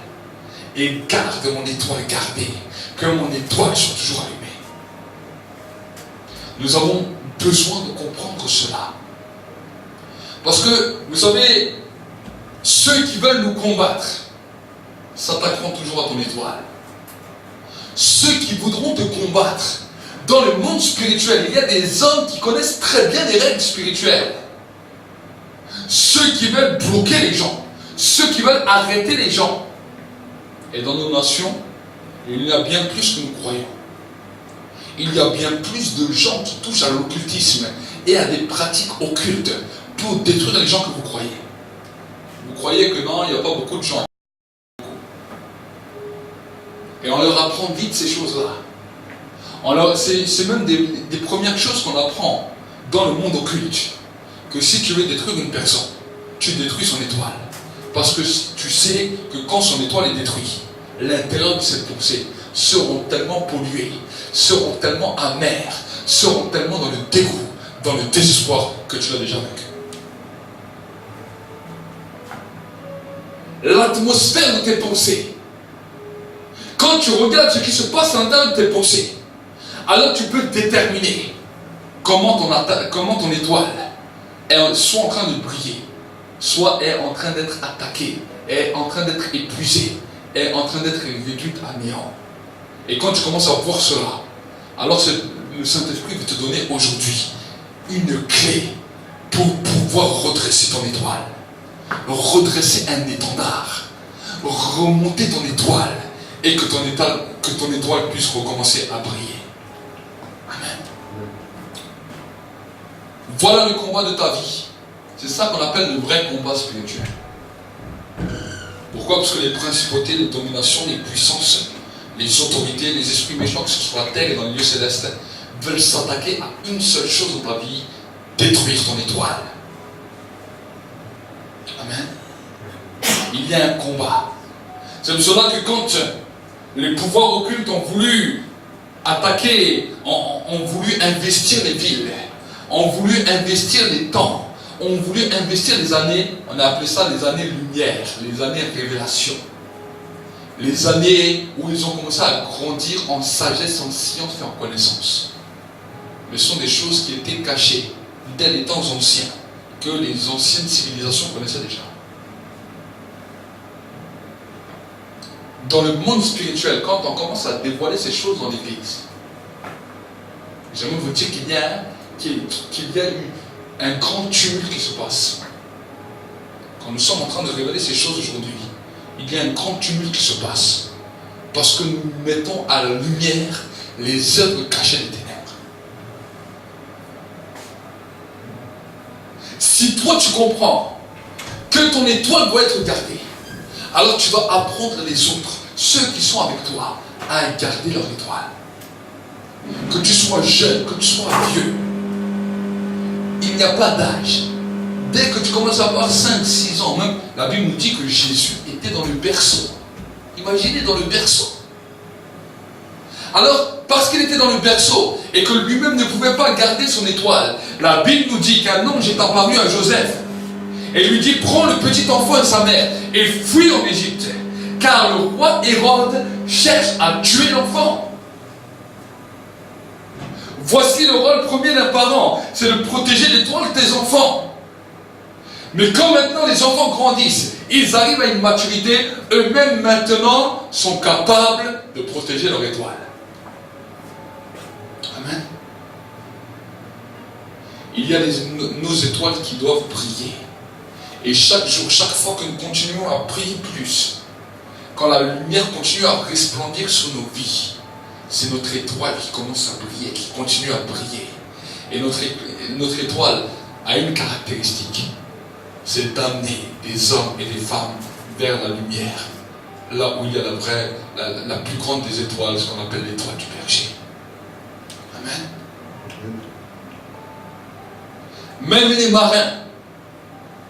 Et garde mon étoile gardée. Que mon étoile soit toujours allumée. Nous avons besoin de comprendre cela. Parce que, vous savez, ceux qui veulent nous combattre s'attaqueront toujours à ton étoile. Ceux qui voudront te combattre dans le monde spirituel, il y a des hommes qui connaissent très bien les règles spirituelles. Ceux qui veulent bloquer les gens, ceux qui veulent arrêter les gens. Et dans nos nations, il y a bien plus que nous croyons. Il y a bien plus de gens qui touchent à l'occultisme et à des pratiques occultes pour détruire les gens que vous croyez. Vous croyez que non, il n'y a pas beaucoup de gens. Et on leur apprend vite ces choses-là. C'est même des premières choses qu'on apprend dans le monde occulte. Que si tu veux détruire une personne, tu détruis son étoile. Parce que tu sais que quand son étoile est détruite, l'intérieur de cette pensée seront tellement pollués, seront tellement amers, seront tellement dans le dégoût, dans le désespoir que tu l'as déjà vaincu. L'atmosphère de tes pensées, quand tu regardes ce qui se passe à l'intérieur de tes pensées, alors tu peux déterminer comment ton étoile est soit en train de briller, soit est en train d'être attaquée, est en train d'être épuisée, est en train d'être réduite à néant. Et quand tu commences à voir cela, alors le Saint-Esprit va te donner aujourd'hui une clé pour pouvoir redresser ton étoile, redresser un étendard, remonter ton étoile et que ton étoile puisse recommencer à briller. Amen. Voilà le combat de ta vie. C'est ça qu'on appelle le vrai combat spirituel. Pourquoi? Parce que les principautés, les dominations, les puissances, les autorités, les esprits méchants qui sont sur la terre et dans les lieux célestes veulent s'attaquer à une seule chose dans ta vie, détruire ton étoile. Amen. Il y a un combat. C'est pour cela que quand les pouvoirs occultes ont voulu attaquer, ont voulu investir les villes, ont voulu investir les temps, ont voulu investir les années, on a appelé ça les années lumière, les années révélation. Les années où ils ont commencé à grandir en sagesse, en science et en connaissance. Mais ce sont des choses qui étaient cachées dès les temps anciens, que les anciennes civilisations connaissaient déjà. Dans le monde spirituel, quand on commence à dévoiler ces choses dans l'église, j'aimerais vous dire qu'il y a eu un grand tumulte qui se passe. Quand nous sommes en train de révéler ces choses aujourd'hui, il y a un grand tumulte qui se passe. Parce que nous mettons à la lumière les œuvres cachées des ténèbres. Si toi tu comprends que ton étoile doit être gardée, alors tu vas apprendre les autres, ceux qui sont avec toi, à garder leur étoile. Que tu sois jeune, que tu sois vieux, il n'y a pas d'âge. Dès que tu commences à avoir 5-6 ans, même la Bible nous dit que Jésus était dans le berceau. Imaginez dans le berceau. Alors, parce qu'il était dans le berceau et que lui-même ne pouvait pas garder son étoile, la Bible nous dit qu'un ange est apparu à Joseph et lui dit: prends le petit enfant et sa mère et fuis en Égypte, car le roi Hérode cherche à tuer l'enfant. Voici le rôle premier d'un parent, c'est de protéger l'étoile de tes enfants. Mais quand maintenant les enfants grandissent Ils arrivent à une maturité, eux-mêmes maintenant sont capables de protéger leur étoile. Amen. Il y a nos étoiles qui doivent briller. Et chaque jour, chaque fois que nous continuons à prier plus, quand la lumière continue à resplendir sur nos vies, c'est notre étoile qui commence à briller, qui continue à briller. Et notre étoile a une caractéristique, c'est d'amener des hommes et des femmes vers la lumière, là où il y a la plus grande des étoiles, ce qu'on appelle l'étoile du berger. Amen. Même les marins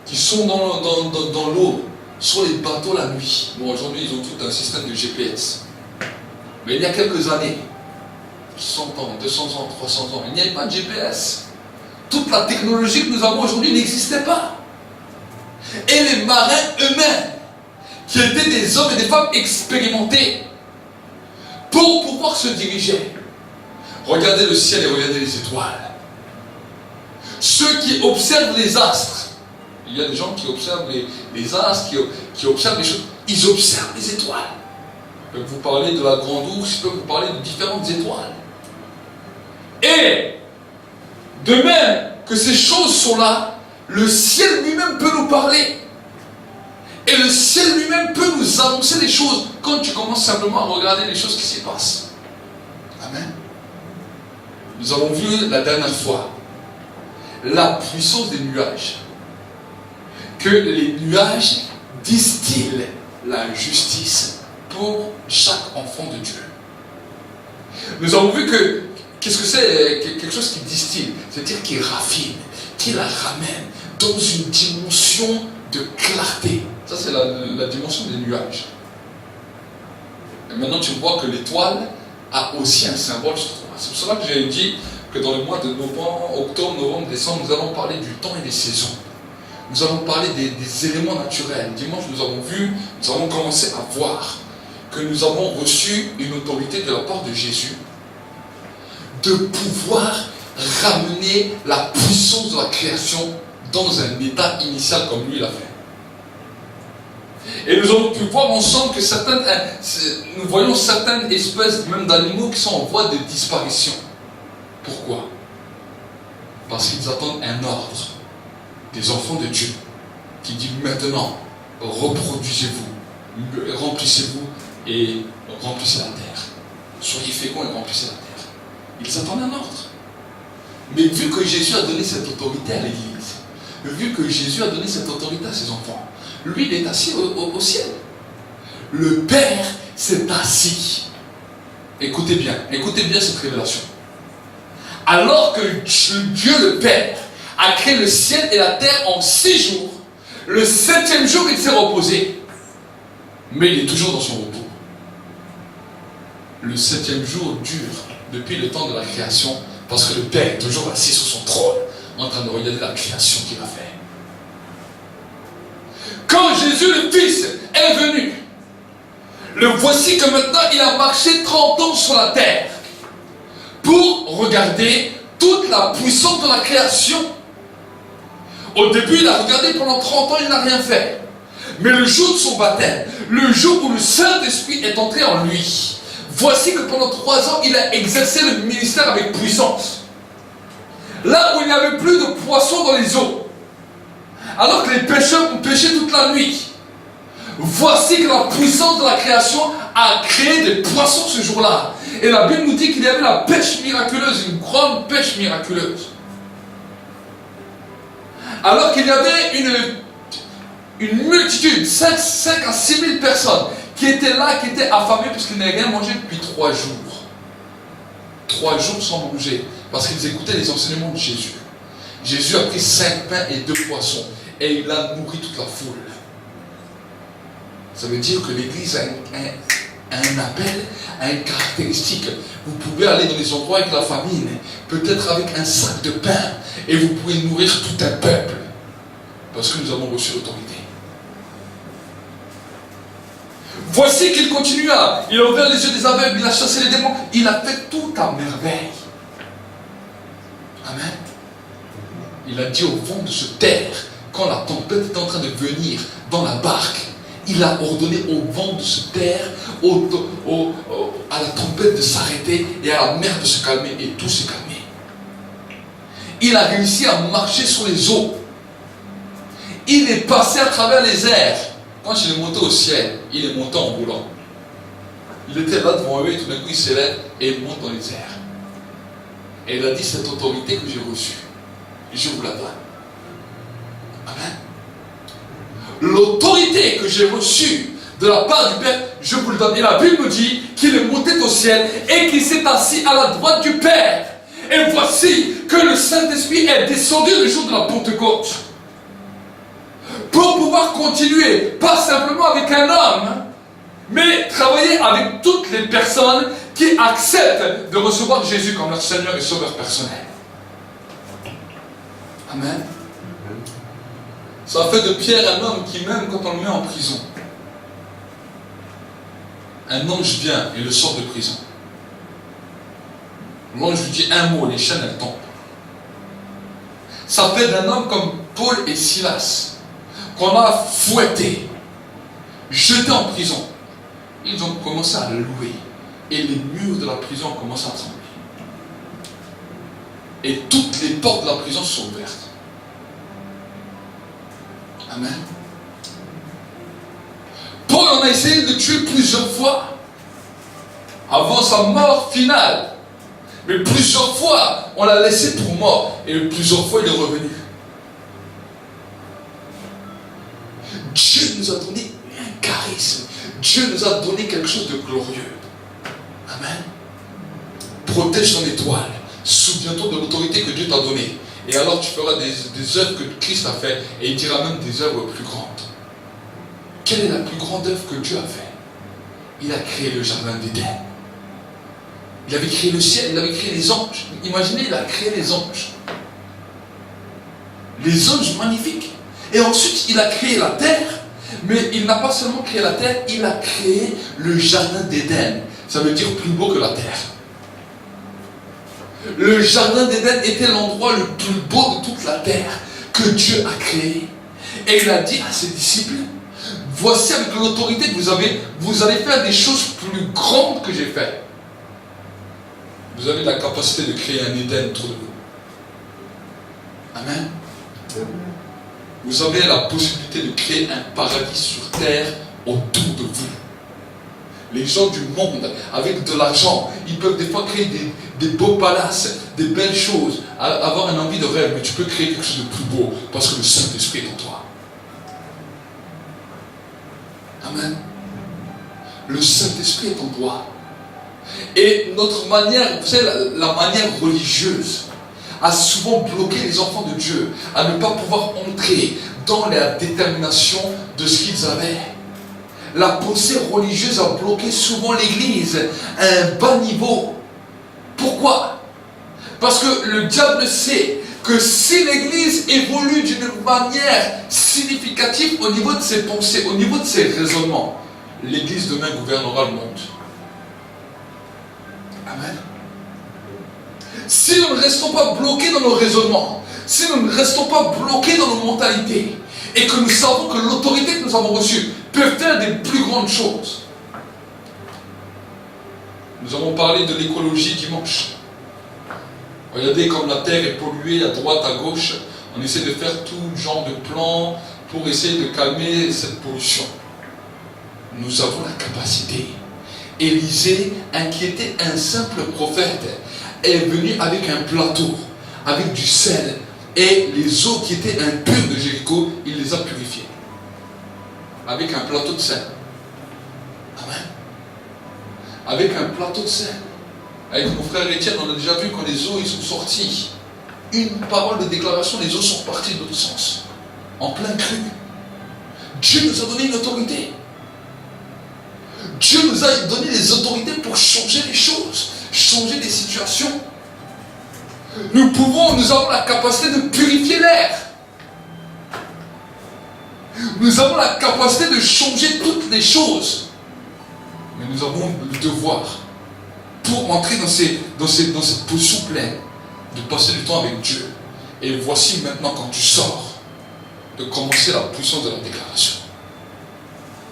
qui sont dans l'eau, sur les bateaux la nuit. Bon, aujourd'hui, ils ont tout un système de GPS. Mais il y a quelques années, 100 ans, 200 ans, 300 ans, il n'y avait pas de GPS. Toute la technologie que nous avons aujourd'hui n'existait pas. Et les marins eux-mêmes, qui étaient des hommes et des femmes expérimentés, pour pouvoir se diriger, regardez le ciel et regardez les étoiles. Ceux qui observent les astres, il y a des gens qui observent les astres, qui observent les choses, ils observent les étoiles. Je peux vous parler de la grande ours, je peux vous parler de différentes étoiles. Et, de même que ces choses sont là, le ciel lui-même peut nous parler. Et le ciel lui-même peut nous annoncer des choses quand tu commences simplement à regarder les choses qui s'y passent. Amen. Nous avons vu la dernière fois la puissance des nuages. Que les nuages distillent la justice pour chaque enfant de Dieu. Nous avons vu que, qu'est-ce que c'est quelque chose qui distille? C'est-à-dire qui raffine, qui la ramène dans une dimension de clarté. Ça, c'est la dimension des nuages. Et maintenant, tu vois que l'étoile a aussi un symbole sur toi. C'est pour cela que j'ai dit que dans le mois de novembre, octobre, novembre, décembre, nous allons parler du temps et des saisons. Nous allons parler des éléments naturels. Dimanche, nous avons commencé à voir que nous avons reçu une autorité de la part de Jésus de pouvoir ramener la puissance de la création dans un état initial comme lui l'a fait. Et nous avons pu voir ensemble que nous voyons certaines espèces même d'animaux qui sont en voie de disparition. Pourquoi? Parce qu'ils attendent un ordre des enfants de Dieu qui dit maintenant reproduisez-vous, remplissez-vous et remplissez la terre. Soyez féconds et remplissez la terre. Ils attendent un ordre. Mais vu que Jésus a donné cette autorité à l'Église, vu que Jésus a donné cette autorité à ses enfants, lui il est assis au ciel. Le Père s'est assis. Écoutez bien cette révélation. Alors que Dieu le Père a créé le ciel et la terre en 6 jours, le 7e jour il s'est reposé. Mais il est toujours dans son repos. Le 7e jour dure depuis le temps de la création, parce que le Père est toujours assis sur son trône, en train de regarder la création qu'il a faite. Quand Jésus le Fils est venu, le voici que maintenant il a marché 30 ans sur la terre pour regarder toute la puissance de la création. Au début, il a regardé pendant 30 ans, il n'a rien fait. Mais le jour de son baptême, le jour où le Saint-Esprit est entré en lui, voici que pendant 3 ans, il a exercé le ministère avec puissance. Là où il n'y avait plus de poissons dans les eaux, alors que les pêcheurs ont pêché toute la nuit, voici que la puissance de la création a créé des poissons ce jour-là. Et la Bible nous dit qu'il y avait la pêche miraculeuse, une grande pêche miraculeuse. Alors qu'il y avait une multitude, 5 à 6 000 personnes qui étaient là, qui étaient affamées puisqu'ils n'avaient rien mangé depuis 3 jours. 3 jours sans manger, parce qu'ils écoutaient les enseignements de Jésus. Jésus a pris 5 pains et 2 poissons et il a nourri toute la foule. Ça veut dire que l'Église a un appel, a une caractéristique. Vous pouvez aller dans les endroits avec la famine, peut-être avec un sac de pain, et vous pouvez nourrir tout un peuple, parce que nous avons reçu l'autorité. Voici qu'il continua, il a ouvert les yeux des aveugles, il a chassé les démons, il a fait tout à merveille. Amen. Il a dit au vent de se taire quand la tempête était en train de venir dans la barque, il a ordonné au vent de se taire, à la tempête de s'arrêter et à la mer de se calmer. Et tout s'est calmé. Il a réussi à marcher sur les eaux. Il est passé à travers les airs. Quand il est monté au ciel, il est monté en roulant. Il était là devant eux et tout d'un coup il s'élève et il monte dans les airs. Et il a dit, cette autorité que j'ai reçue, je vous la donne. Amen. L'autorité que j'ai reçue de la part du Père, je vous le donne. Et la Bible nous dit qu'il est monté au ciel et qu'il s'est assis à la droite du Père. Et voici que le Saint-Esprit est descendu le jour de la Pentecôte. Pour pouvoir continuer, pas simplement avec un homme, mais travailler avec toutes les personnes qui acceptent de recevoir Jésus comme leur Seigneur et Sauveur personnel. Amen. Ça fait de Pierre un homme qui, même quand on le met en prison, un ange vient et le sort de prison. L'ange lui dit un mot, les chaînes elles tombent. Ça fait d'un homme comme Paul et Silas, qu'on a fouetté, jeté en prison. Ils ont commencé à louer. Et les murs de la prison ont commencé à trembler. Et toutes les portes de la prison sont ouvertes. Amen. Paul en a essayé de tuer plusieurs fois avant sa mort finale. Mais plusieurs fois, on l'a laissé pour mort. Et plusieurs fois, il est revenu. Dieu nous a donné un charisme. Dieu nous a donné quelque chose de glorieux. Amen. Protège ton étoile. Souviens-toi de l'autorité que Dieu t'a donnée. Et alors tu feras des œuvres que Christ a fait. Et il dira même des œuvres plus grandes. Quelle est la plus grande œuvre que Dieu a fait? Il a créé le jardin d'Éden. Il avait créé le ciel, il avait créé les anges. Imaginez, il a créé les anges. Les anges magnifiques. Et ensuite, il a créé la terre. Mais il n'a pas seulement créé la terre, il a créé le jardin d'Éden. Ça veut dire plus beau que la terre. Le jardin d'Éden était l'endroit le plus beau de toute la terre que Dieu a créé. Et il a dit à ses disciples, voici avec l'autorité que vous avez, vous allez faire des choses plus grandes que j'ai fait. Vous avez la capacité de créer un Éden autour de vous. Amen. Vous avez la possibilité de créer un paradis sur terre autour de vous. Les gens du monde, avec de l'argent, ils peuvent des fois créer des beaux palaces, des belles choses, avoir une envie de rêve, mais tu peux créer quelque chose de plus beau parce que le Saint-Esprit est en toi. Amen. Le Saint-Esprit est en toi. Et notre manière, vous savez, la manière religieuse a souvent bloqué les enfants de Dieu à ne pas pouvoir entrer dans la détermination de ce qu'ils avaient. La pensée religieuse a bloqué souvent l'Église à un bas niveau. Pourquoi? Parce que le diable sait que si l'Église évolue d'une manière significative au niveau de ses pensées, au niveau de ses raisonnements, l'Église demain gouvernera le monde. Amen. Si nous ne restons pas bloqués dans nos raisonnements, si nous ne restons pas bloqués dans nos mentalités, et que nous savons que l'autorité que nous avons reçue peut faire des plus grandes choses. Nous avons parlé de l'écologie dimanche. Regardez comme la terre est polluée à droite, à gauche. On essaie de faire tout genre de plans pour essayer de calmer cette pollution. Nous avons la capacité. Élisée, inquiétait un simple prophète, est venu avec un plateau, avec du sel, et les eaux qui étaient impures de Jéricho, il les a purifiées. Avec un plateau de sel. Amen. Avec un plateau de sel. Avec mon frère Étienne, on a déjà vu quand les eaux ils sont sorties. Une parole de déclaration, les eaux sont parties de l'autre sens. En plein cru. Dieu nous a donné une autorité. Dieu nous a donné des autorités pour changer les choses, changer les situations. Nous avons la capacité de purifier l'air. Nous avons la capacité de changer toutes les choses. Mais nous avons le devoir, pour entrer dans cette position pleine, de passer du temps avec Dieu. Et voici maintenant quand tu sors, de commencer la puissance de la déclaration.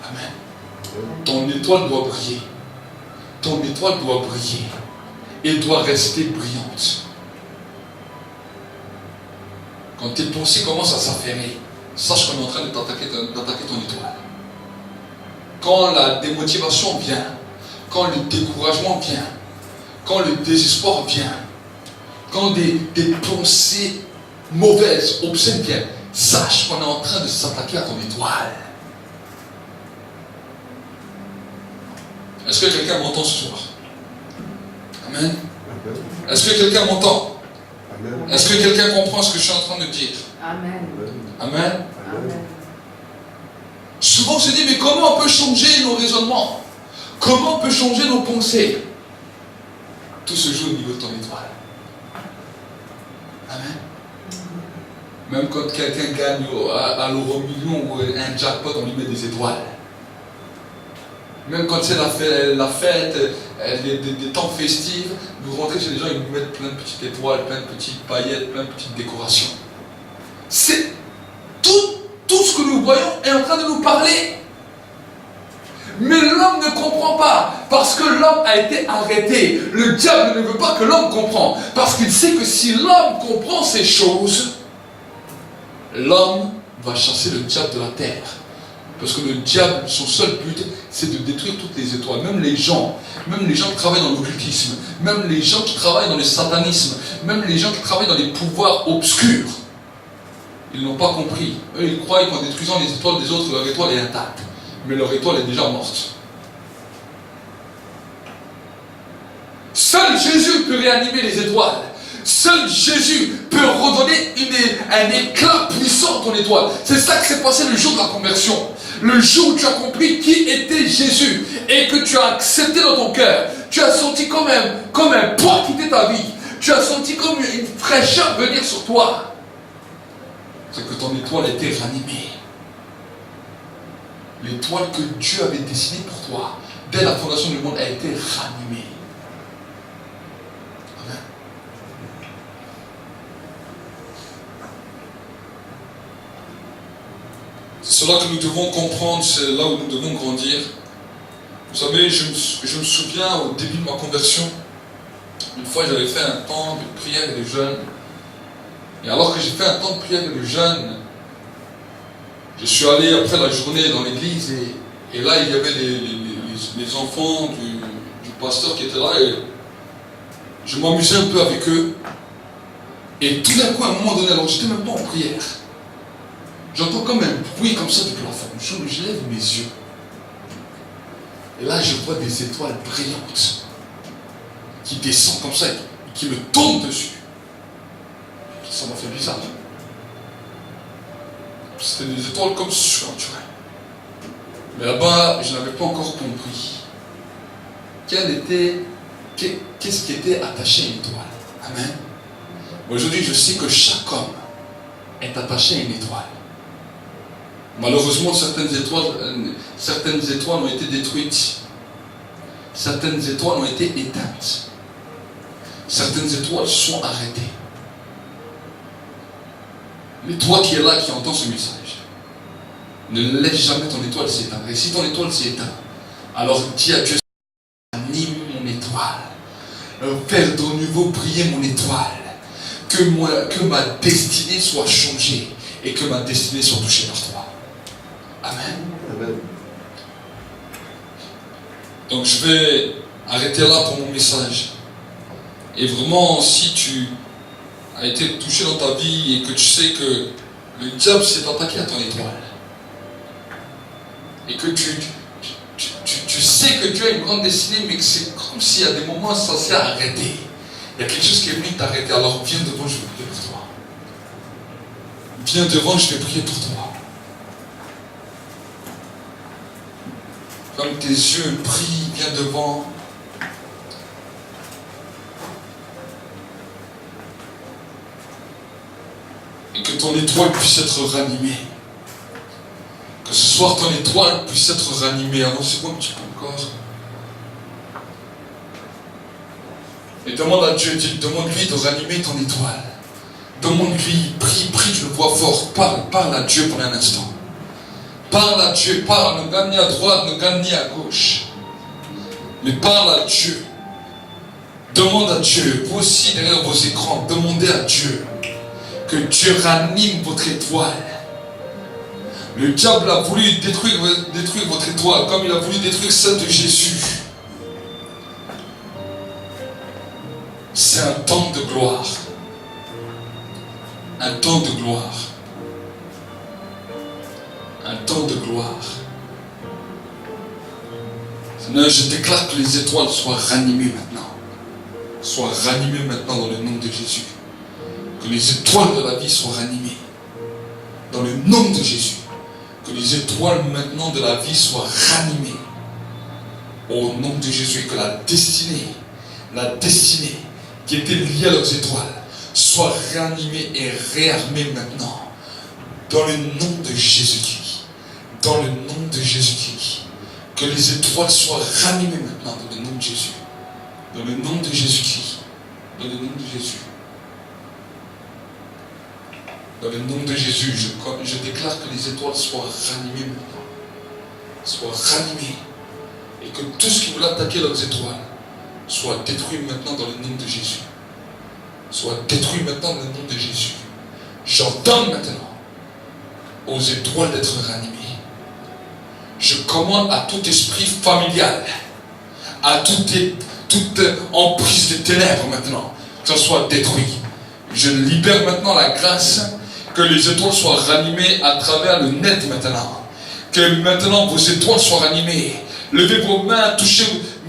Amen. Ton étoile doit briller. Ton étoile doit briller. Et doit rester brillante. Quand tes pensées commencent à s'affairer, sache qu'on est en train de d'attaquer ton étoile. Quand la démotivation vient, quand le découragement vient, quand le désespoir vient, quand des pensées mauvaises, obscènes viennent, sache qu'on est en train de s'attaquer à ton étoile. Est-ce que quelqu'un m'entend ce soir? Amen. Est-ce que quelqu'un m'entend? Est-ce que quelqu'un comprend ce que je suis en train de dire? Amen. Amen. Amen. Souvent on se dit, mais comment on peut changer nos raisonnements? Comment on peut changer nos pensées? Tout se joue au niveau de ton étoile. Amen. Même quand quelqu'un gagne à l'euro million ou un jackpot, on lui met des étoiles. Même quand c'est la fête, des temps festifs, vous rentrez chez les gens, ils vous mettent plein de petites étoiles, plein de petites paillettes, plein de petites décorations. C'est tout ce que nous voyons est en train de nous parler. Mais l'homme ne comprend pas, parce que l'homme a été arrêté. Le diable ne veut pas que l'homme comprenne, parce qu'il sait que si l'homme comprend ces choses, l'homme va chasser le diable de la terre. Parce que le diable, son seul but, c'est de détruire toutes les étoiles. Même les gens qui travaillent dans l'occultisme, même les gens qui travaillent dans le satanisme, même les gens qui travaillent dans les pouvoirs obscurs, ils n'ont pas compris. Eux, ils croient qu'en détruisant les étoiles des autres, leur étoile est intacte. Mais leur étoile est déjà morte. Seul Jésus peut réanimer les étoiles. Seul Jésus peut redonner un éclat puissant à ton étoile. C'est ça qui s'est passé le jour de la conversion. Le jour où tu as compris qui était Jésus et que tu as accepté dans ton cœur, tu as senti comme un poids quitter ta vie. Tu as senti comme une fraîcheur venir sur toi. C'est que ton étoile était ranimée. L'étoile que Dieu avait dessinée pour toi, dès la fondation du monde, a été ranimée. Amen. C'est cela que nous devons comprendre, c'est là où nous devons grandir. Vous savez, je me souviens au début de ma conversion, une fois j'avais fait un temps de prière et de jeûne. Et alors que j'ai fait un temps de prière et de jeûne, je suis allé après la journée dans l'église et là il y avait les enfants du pasteur qui étaient là et je m'amusais un peu avec eux. Et tout d'un coup, à un moment donné, alors j'étais même pas en prière. J'entends comme un bruit comme ça depuis la fin. Je lève mes yeux. Et là, je vois des étoiles brillantes qui descendent comme ça et qui me tombent dessus. Ça m'a fait bizarre. C'était des étoiles comme surnaturelles. Mais là-bas, je n'avais pas encore compris. Qu'est-ce qui était attaché à une étoile? Amen. Aujourd'hui, je sais que chaque homme est attaché à une étoile. Malheureusement, certaines étoiles ont été détruites. Certaines étoiles ont été éteintes. Certaines étoiles sont arrêtées. Mais toi qui es là, qui entends ce message, ne laisse jamais ton étoile s'éteindre. Et si ton étoile s'éteint, alors dis à Dieu, anime mon étoile. Fais de nouveau briller mon étoile. Que ma destinée soit changée et que ma destinée soit touchée par toi. Amen. Amen. Donc je vais arrêter là pour mon message. Et vraiment, si tu as été touché dans ta vie et que tu sais que le diable s'est attaqué à ton étoile, et que tu sais que Dieu a une grande destinée, mais que c'est comme s'il y a des moments où ça s'est arrêté. Il y a quelque chose qui est venu t'arrêter. Alors viens devant, je vais prier pour toi. Viens devant, je vais prier pour toi. Comme tes yeux brillent, viens devant. Et que ton étoile puisse être ranimée. Que ce soir ton étoile puisse être ranimée. Avancez-moi un petit peu encore. Et demande à Dieu, demande-lui de ranimer ton étoile. Demande-lui, prie d'une voix forte. Parle à Dieu pendant un instant. Parle à Dieu, parle, ne gagne ni à droite, ne gagne ni à gauche. Mais parle à Dieu. Demande à Dieu, vous aussi derrière vos écrans, demandez à Dieu que Dieu ranime votre étoile. Le diable a voulu détruire votre étoile comme il a voulu détruire celle de Jésus. C'est un temps de gloire. Un temps de gloire. Un temps de gloire. Seigneur, je déclare que les étoiles soient ranimées maintenant. Soient ranimées maintenant dans le nom de Jésus. Que les étoiles de la vie soient ranimées. Dans le nom de Jésus. Que les étoiles maintenant de la vie soient ranimées. Au nom de Jésus. Et que la destinée qui était liée à leurs étoiles soit ranimée et réarmée maintenant. Dans le nom de Jésus-Christ. Dans le nom de Jésus-Christ. Que les étoiles soient ranimées maintenant dans le nom de Jésus. Dans le nom de Jésus-Christ. Dans le nom de Jésus. Dans le nom de Jésus, je déclare que les étoiles soient ranimées maintenant. Soient ranimées. Et que tout ce qui voulait attaquer leurs étoiles soit détruit maintenant dans le nom de Jésus. Soit détruit maintenant dans le nom de Jésus. J'ordonne maintenant aux étoiles d'être ranimées. Je commande à tout esprit familial, à toute emprise de ténèbres maintenant, que ça soit détruit. Je libère maintenant la grâce que les étoiles soient ranimées à travers le net maintenant. Que maintenant vos étoiles soient ranimées. Levez vos mains,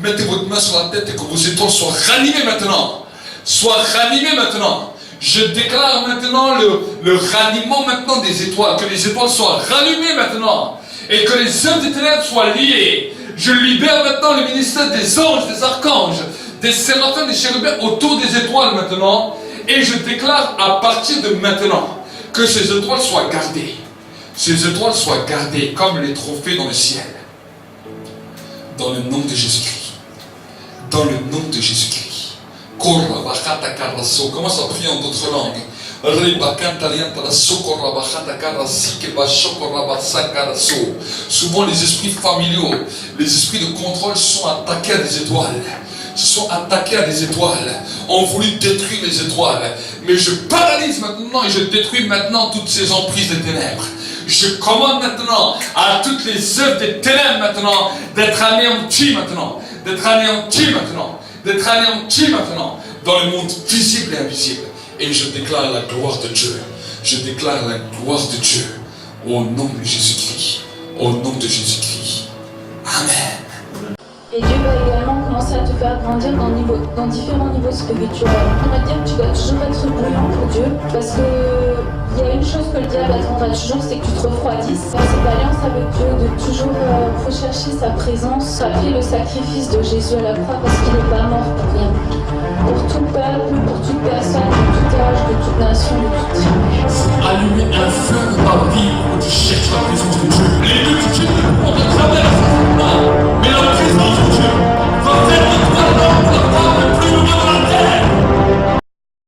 mettez votre main sur la tête et que vos étoiles soient ranimées maintenant. Soient ranimées maintenant. Je déclare maintenant le ranimement maintenant des étoiles. Que les étoiles soient rallumées maintenant. Et que les œuvres des ténèbres soient liées. Je libère maintenant le ministère des anges, des archanges, des séraphins, des chérubins autour des étoiles maintenant. Et je déclare à partir de maintenant que ces étoiles soient gardées. Ces étoiles soient gardées comme les trophées dans le ciel. Dans le nom de Jésus-Christ. Dans le nom de Jésus-Christ. Commence à prier en d'autres langues. Souvent les esprits familiaux, les esprits de contrôle sont attaqués à des étoiles. Se sont attaqués à des étoiles, ont voulu détruire les étoiles. Mais je paralyse maintenant et je détruis maintenant toutes ces emprises des ténèbres. Je commande maintenant à toutes les œuvres des ténèbres maintenant d'être anéanties maintenant, d'être anéanties maintenant, d'être anéanties maintenant dans le monde visible et invisible. Et je déclare la gloire de Dieu. Je déclare la gloire de Dieu au nom de Jésus-Christ. Au nom de Jésus-Christ. Amen. Et Dieu va également commencer à te faire grandir dans différents niveaux spirituels. On va dire que tu dois toujours être bouillant pour Dieu, parce que il y a une chose que le diable attendra toujours, c'est que tu te refroidisses. Dans cette alliance avec Dieu, de toujours rechercher sa présence, rappeler le sacrifice de Jésus à la croix, parce qu'il n'est pas mort pour rien. Pour tout peuple, pour tout